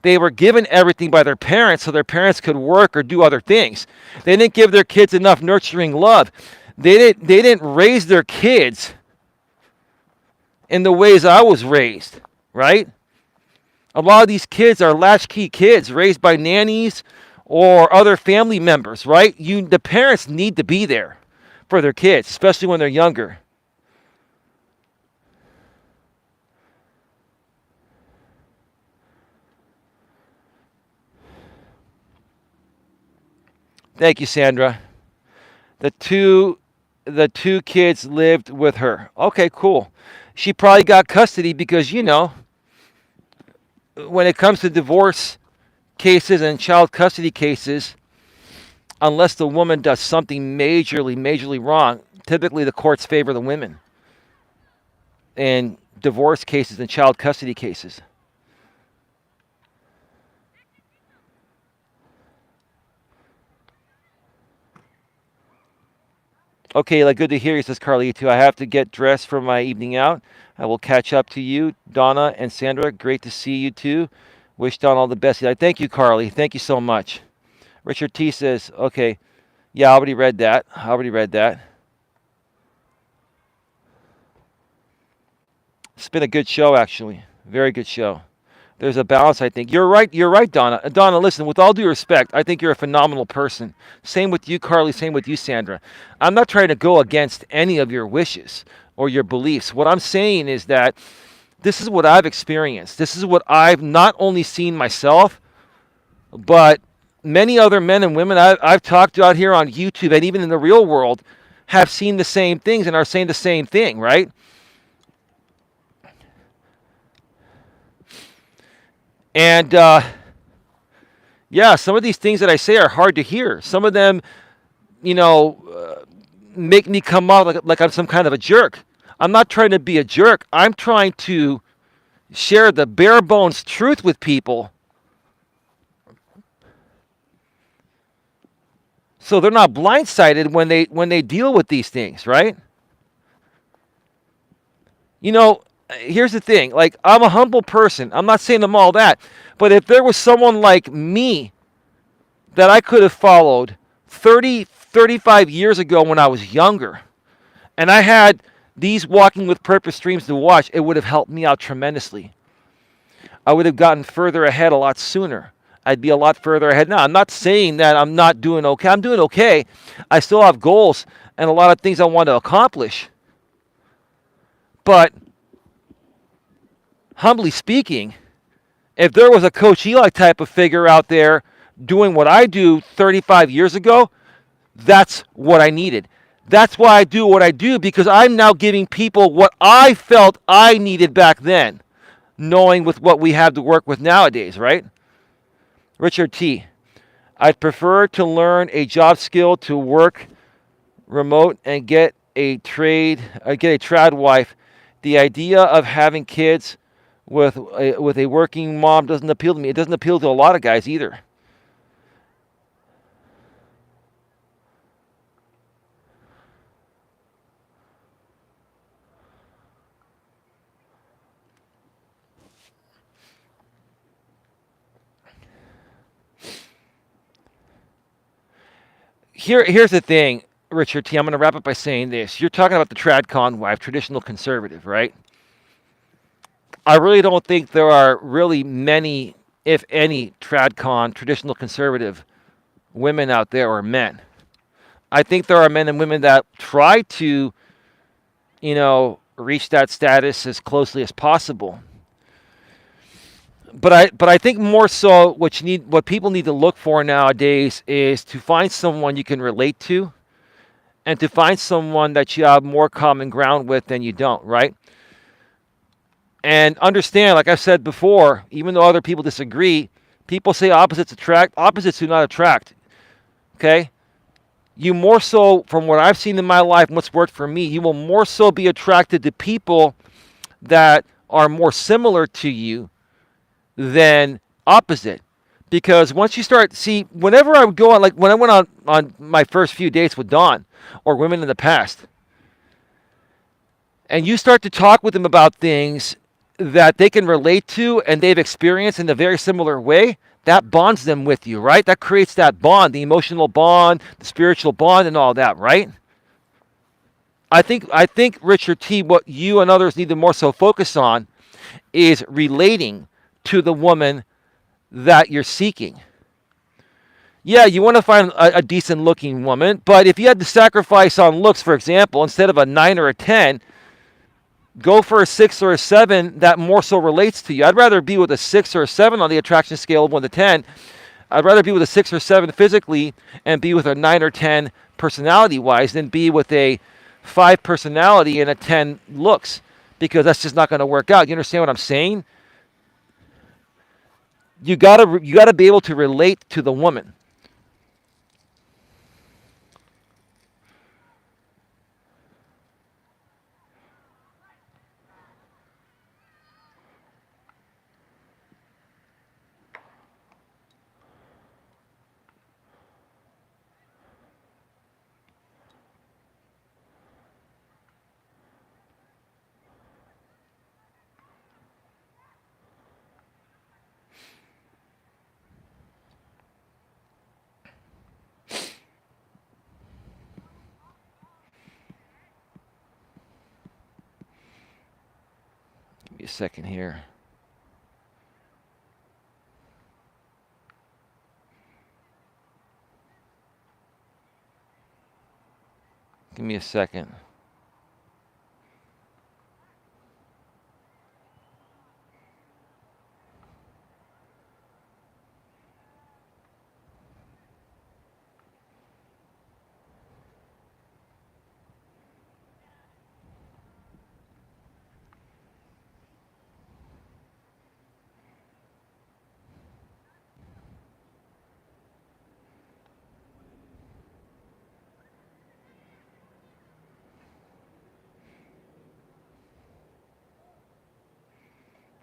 they were given everything by their parents so their parents could work or do other things. They didn't give their kids enough nurturing love. They didn't raise their kids in the ways I was raised, right? A lot of these kids are latchkey kids raised by nannies or other family members, right? The parents need to be there for their kids, especially when they're younger. Thank you, Sandra. The two kids lived with her. Okay, cool. She probably got custody because, you know, when it comes to divorce cases and child custody cases, unless the woman does something majorly wrong, typically the courts favor the women in divorce cases and child custody cases. Okay, like good to hear you, says Carly too. I have to get dressed for my evening out. I will catch up to you, Donna and Sandra. Great to see you too. Wish Donna all the best. Thank you, Carly. Thank you so much. Richard T says, okay, yeah, I already read that. It's been a good show, actually. Very good show. There's a balance, I think. You're right, Donna. Donna, listen, with all due respect, I think you're a phenomenal person. Same with you, Carly. Same with you, Sandra. I'm not trying to go against any of your wishes or your beliefs. What I'm saying is that this is what I've experienced. This is what I've not only seen myself, but many other men and women I've talked to out here on YouTube and even in the real world have seen the same things and are saying the same thing, right? And, yeah, some of these things that I say are hard to hear. Some of them, you know, make me come out like I'm some kind of a jerk. I'm not trying to be a jerk. I'm trying to share the bare bones truth with people so they're not blindsided when they deal with these things, right? You know, here's the thing. Like, I'm a humble person. I'm not saying I'm all that. But if there was someone like me that I could have followed 30, 35 years ago when I was younger, and I had these Walking with Purpose streams to watch, it would have helped me out tremendously. I would have gotten further ahead a lot sooner. I'd be a lot further ahead now. I'm not saying that I'm not doing okay. I'm doing okay. I still have goals and a lot of things I want to accomplish. But humbly speaking, if there was a Coach Eli type of figure out there doing what I do 35 years ago, that's what I needed. That's why I do what I do, because I'm now giving people what I felt I needed back then, knowing with what we have to work with nowadays, right? Richard T. I'd prefer to learn a job skill to work remote and get a trad wife The idea of having kids with a working mom doesn't appeal to me. It doesn't appeal to a lot of guys either. Here's the thing, Richard T. I'm going to wrap up by saying this. You're talking about the tradcon wife, traditional conservative, right? I really don't think there are really many, if any, tradcon traditional conservative women out there or men. I think there are men and women that try to, reach that status as closely as possible. But I think more so what people need to look for nowadays is to find someone you can relate to and to find someone that you have more common ground with than you don't, right? And understand, like I've said before, even though other people disagree, people say opposites attract, opposites do not attract. Okay? You more so, from what I've seen in my life and what's worked for me, you will more so be attracted to people that are more similar to you than opposite. Because once you start, see, whenever I would go on, like when I went on my first few dates with Dawn or women in the past, and you start to talk with them about things that they can relate to and they've experienced in a very similar way, that bonds them with you, right? That creates that bond, the emotional bond, the spiritual bond, and all that, right? I think Richard T, what you and others need to more so focus on is relating to the woman that you're seeking. Yeah, you want to find a decent looking woman, but if you had to sacrifice on looks, for example, instead of a 9 or a 10, go for a 6 or a 7 that more so relates to you. I'd rather be with a 6 or a 7 on the attraction scale of 1 to 10. I'd rather be with a 6 or 7 physically and be with a 9 or 10 personality wise than be with a 5 personality and a 10 looks, because that's just not going to work out. You understand what I'm saying? You gotta be able to relate to the woman. Give me a second here. Give me a second.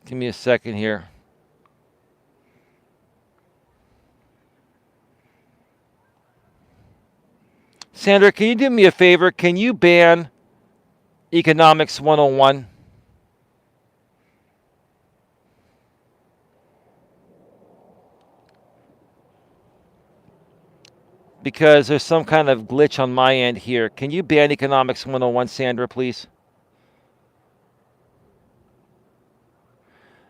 Give me a second here. Sandra, can you do me a favor? Can you ban Economics 101? Because there's some kind of glitch on my end here. Can you ban Economics 101, Sandra, please?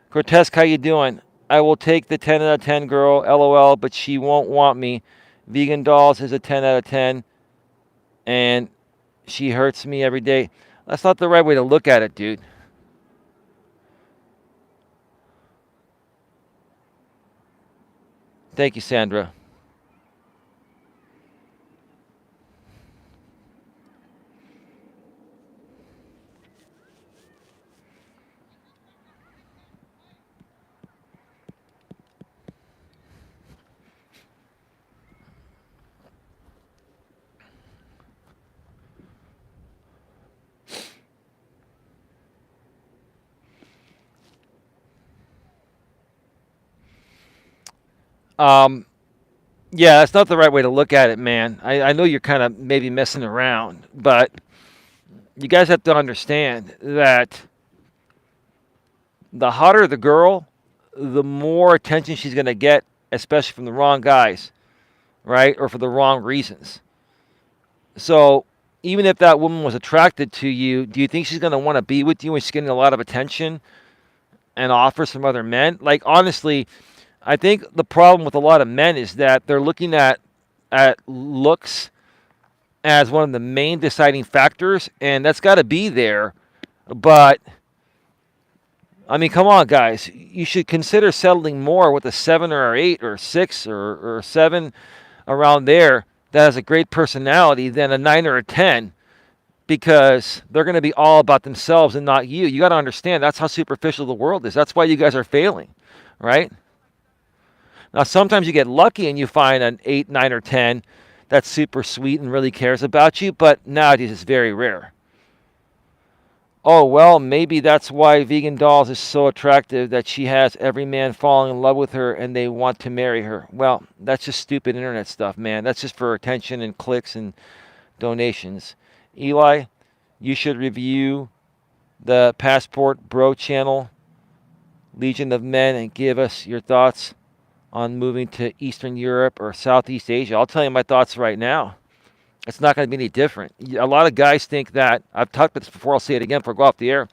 Grotesque, how you doing? I will take the 10 out of 10 girl, LOL, but she won't want me. Vegan Dolls is a 10 out of 10, and she hurts me every day. That's not the right way to look at it, dude. Thank you, Sandra. Um, yeah, that's not the right way to look at it, man. I know you're kind of maybe messing around, but you guys have to understand that the hotter the girl, the more attention she's going to get, especially from the wrong guys, right? Or for the wrong reasons. So even if that woman was attracted to you, do you think she's going to want to be with you when she's getting a lot of attention and offers from other men? Like, honestly, I think the problem with a lot of men is that they're looking at looks as one of the main deciding factors, and that's got to be there. But I mean, come on, guys. You should consider settling more with a 7 or 8 or 6 or 7 around there that has a great personality than a 9 or a 10, because they're going to be all about themselves and not you. You got to understand that's how superficial the world is. That's why you guys are failing, right? Now, sometimes you get lucky and you find an 8, 9, or 10 that's super sweet and really cares about you, but nowadays it's very rare. Oh, well, maybe that's why Vegan Dolls is so attractive, that she has every man falling in love with her and they want to marry her. Well, that's just stupid internet stuff, man. That's just for attention and clicks and donations. Eli, you should review the Passport Bro channel, Legion of Men, and give us your thoughts on moving to Eastern Europe or Southeast Asia. I'll tell you my thoughts right now. It's not going to be any different. A lot of guys think that, I've talked about this before, I'll say it again before I go off the air.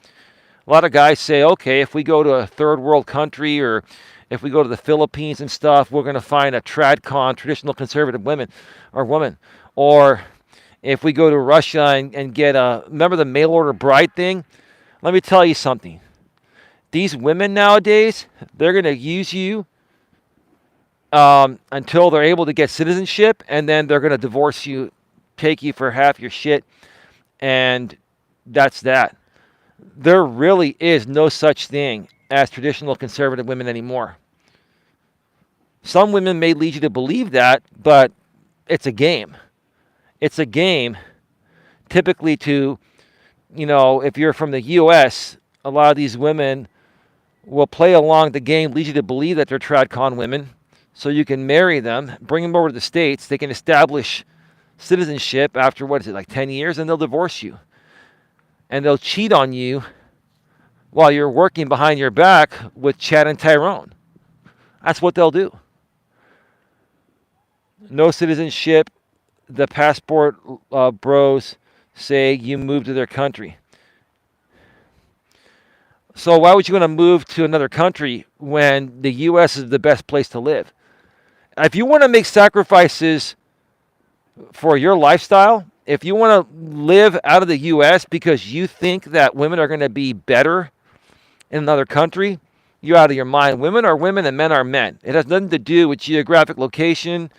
A lot of guys say, okay, if we go to a third world country, or if we go to the Philippines and stuff, we're going to find a tradcon, traditional conservative women or woman. Or if we go to Russia and get a, remember the mail order bride thing? Let me tell you something. These women nowadays, they're going to use you until they're able to get citizenship, and then they're going to divorce you, take you for half your shit, and that's that. There really is no such thing as traditional conservative women anymore. Some women may lead you to believe that, but it's a game. It's a game typically to, if you're from the U.S., a lot of these women will play along the game, lead you to believe that they're tradcon women, so you can marry them, bring them over to the States, they can establish citizenship after, like 10 years, and they'll divorce you. And they'll cheat on you while you're working behind your back with Chad and Tyrone. That's what they'll do. No citizenship. The passport bros say you move to their country. So why would you want to move to another country when the U.S. is the best place to live? If you want to make sacrifices for your lifestyle, if you want to live out of the U.S. because you think that women are going to be better in another country, you're out of your mind. Women are women and men are men. It has nothing to do with geographic location,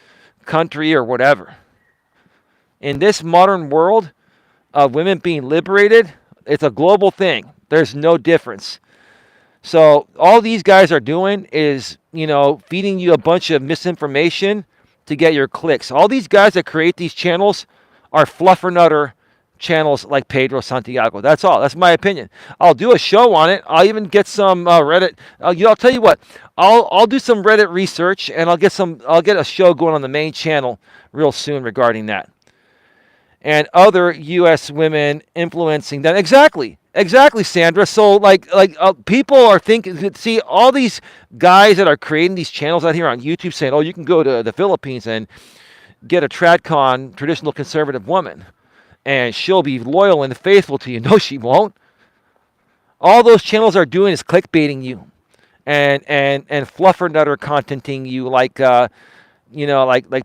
country, or whatever. In this modern world of women being liberated, it's a global thing. There's no difference. So all these guys are doing is, feeding you a bunch of misinformation to get your clicks. All these guys that create these channels are fluffernutter channels like Pedro Santiago. That's all. That's my opinion. I'll do a show on it. I'll even get some Reddit. I'll tell you what. I'll do some Reddit research, and I'll get a show going on the main channel real soon regarding that. And other U.S. women influencing them. Exactly, Sandra. So people are thinking. See, all these guys that are creating these channels out here on YouTube saying, "Oh, you can go to the Philippines and get a tradcon, traditional conservative woman, and she'll be loyal and faithful to you." No, she won't. All those channels are doing is clickbaiting you, and fluffernutter contenting you like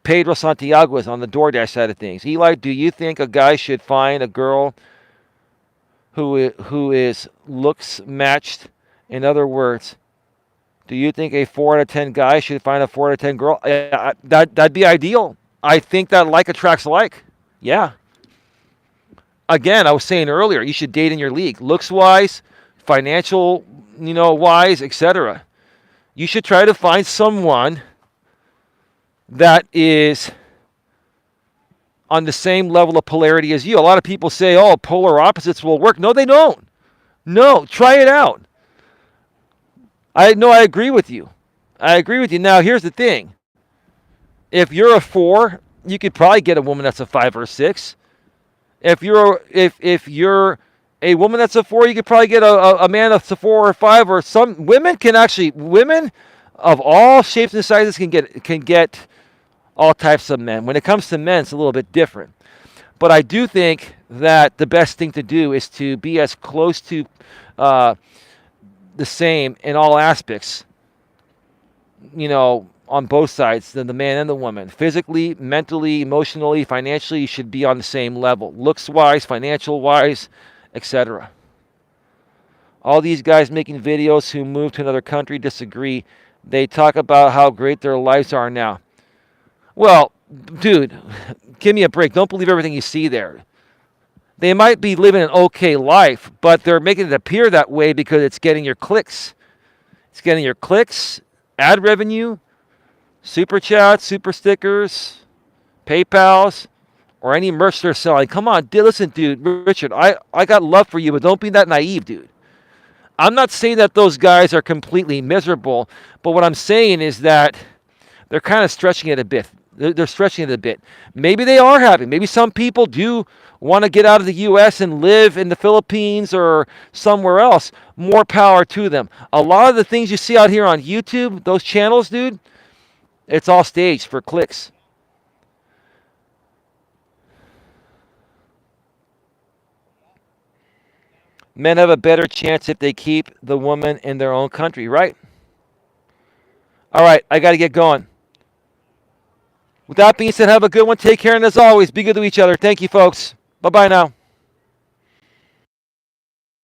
Pedro Santiago is on the DoorDash side of things. Eli, do you think a guy should find a girl who is looks matched? In other words, do you think a 4 out of 10 guy should find a 4 out of 10 girl? That'd be ideal. I think that like attracts like. Yeah. Again, I was saying earlier, you should date in your league. Looks-wise, financial, wise, etc. You should try to find someone that is on the same level of polarity as you. A lot of people say, oh, polar opposites will work. No, they don't. No, try it out. I agree with you. Now, here's the thing. If you're a 4, you could probably get a woman that's a 5 or a 6. If you're a woman that's a 4, you could probably get a man that's a 4 or 5. Or some women of all shapes and sizes can get all types of men. When it comes to men, it's a little bit different. But I do think that the best thing to do is to be as close to uh, the same in all aspects, on both sides, the man and the woman. Physically, mentally, emotionally, financially, you should be on the same level. Looks wise, financial wise, etc. All these guys making videos who moved to another country disagree. They talk about how great their lives are now. Well, dude, give me a break. Don't believe everything you see there. They might be living an okay life, but they're making it appear that way because it's getting your clicks. It's getting your clicks, ad revenue, super chats, super stickers, PayPals, or any merch they're selling. Come on, listen, dude, Richard, I got love for you, but don't be that naive, dude. I'm not saying that those guys are completely miserable, but what I'm saying is that they're kind of stretching it a bit. They're stretching it a bit. Maybe they are happy. Maybe some people do want to get out of the U.S. and live in the Philippines or somewhere else. More power to them. A lot of the things you see out here on YouTube, those channels, dude, it's all staged for clicks. Men have a better chance if they keep the woman in their own country, right? All right, I got to get going. With that being said, have a good one. Take care, and as always, be good to each other. Thank you, folks. Bye-bye now.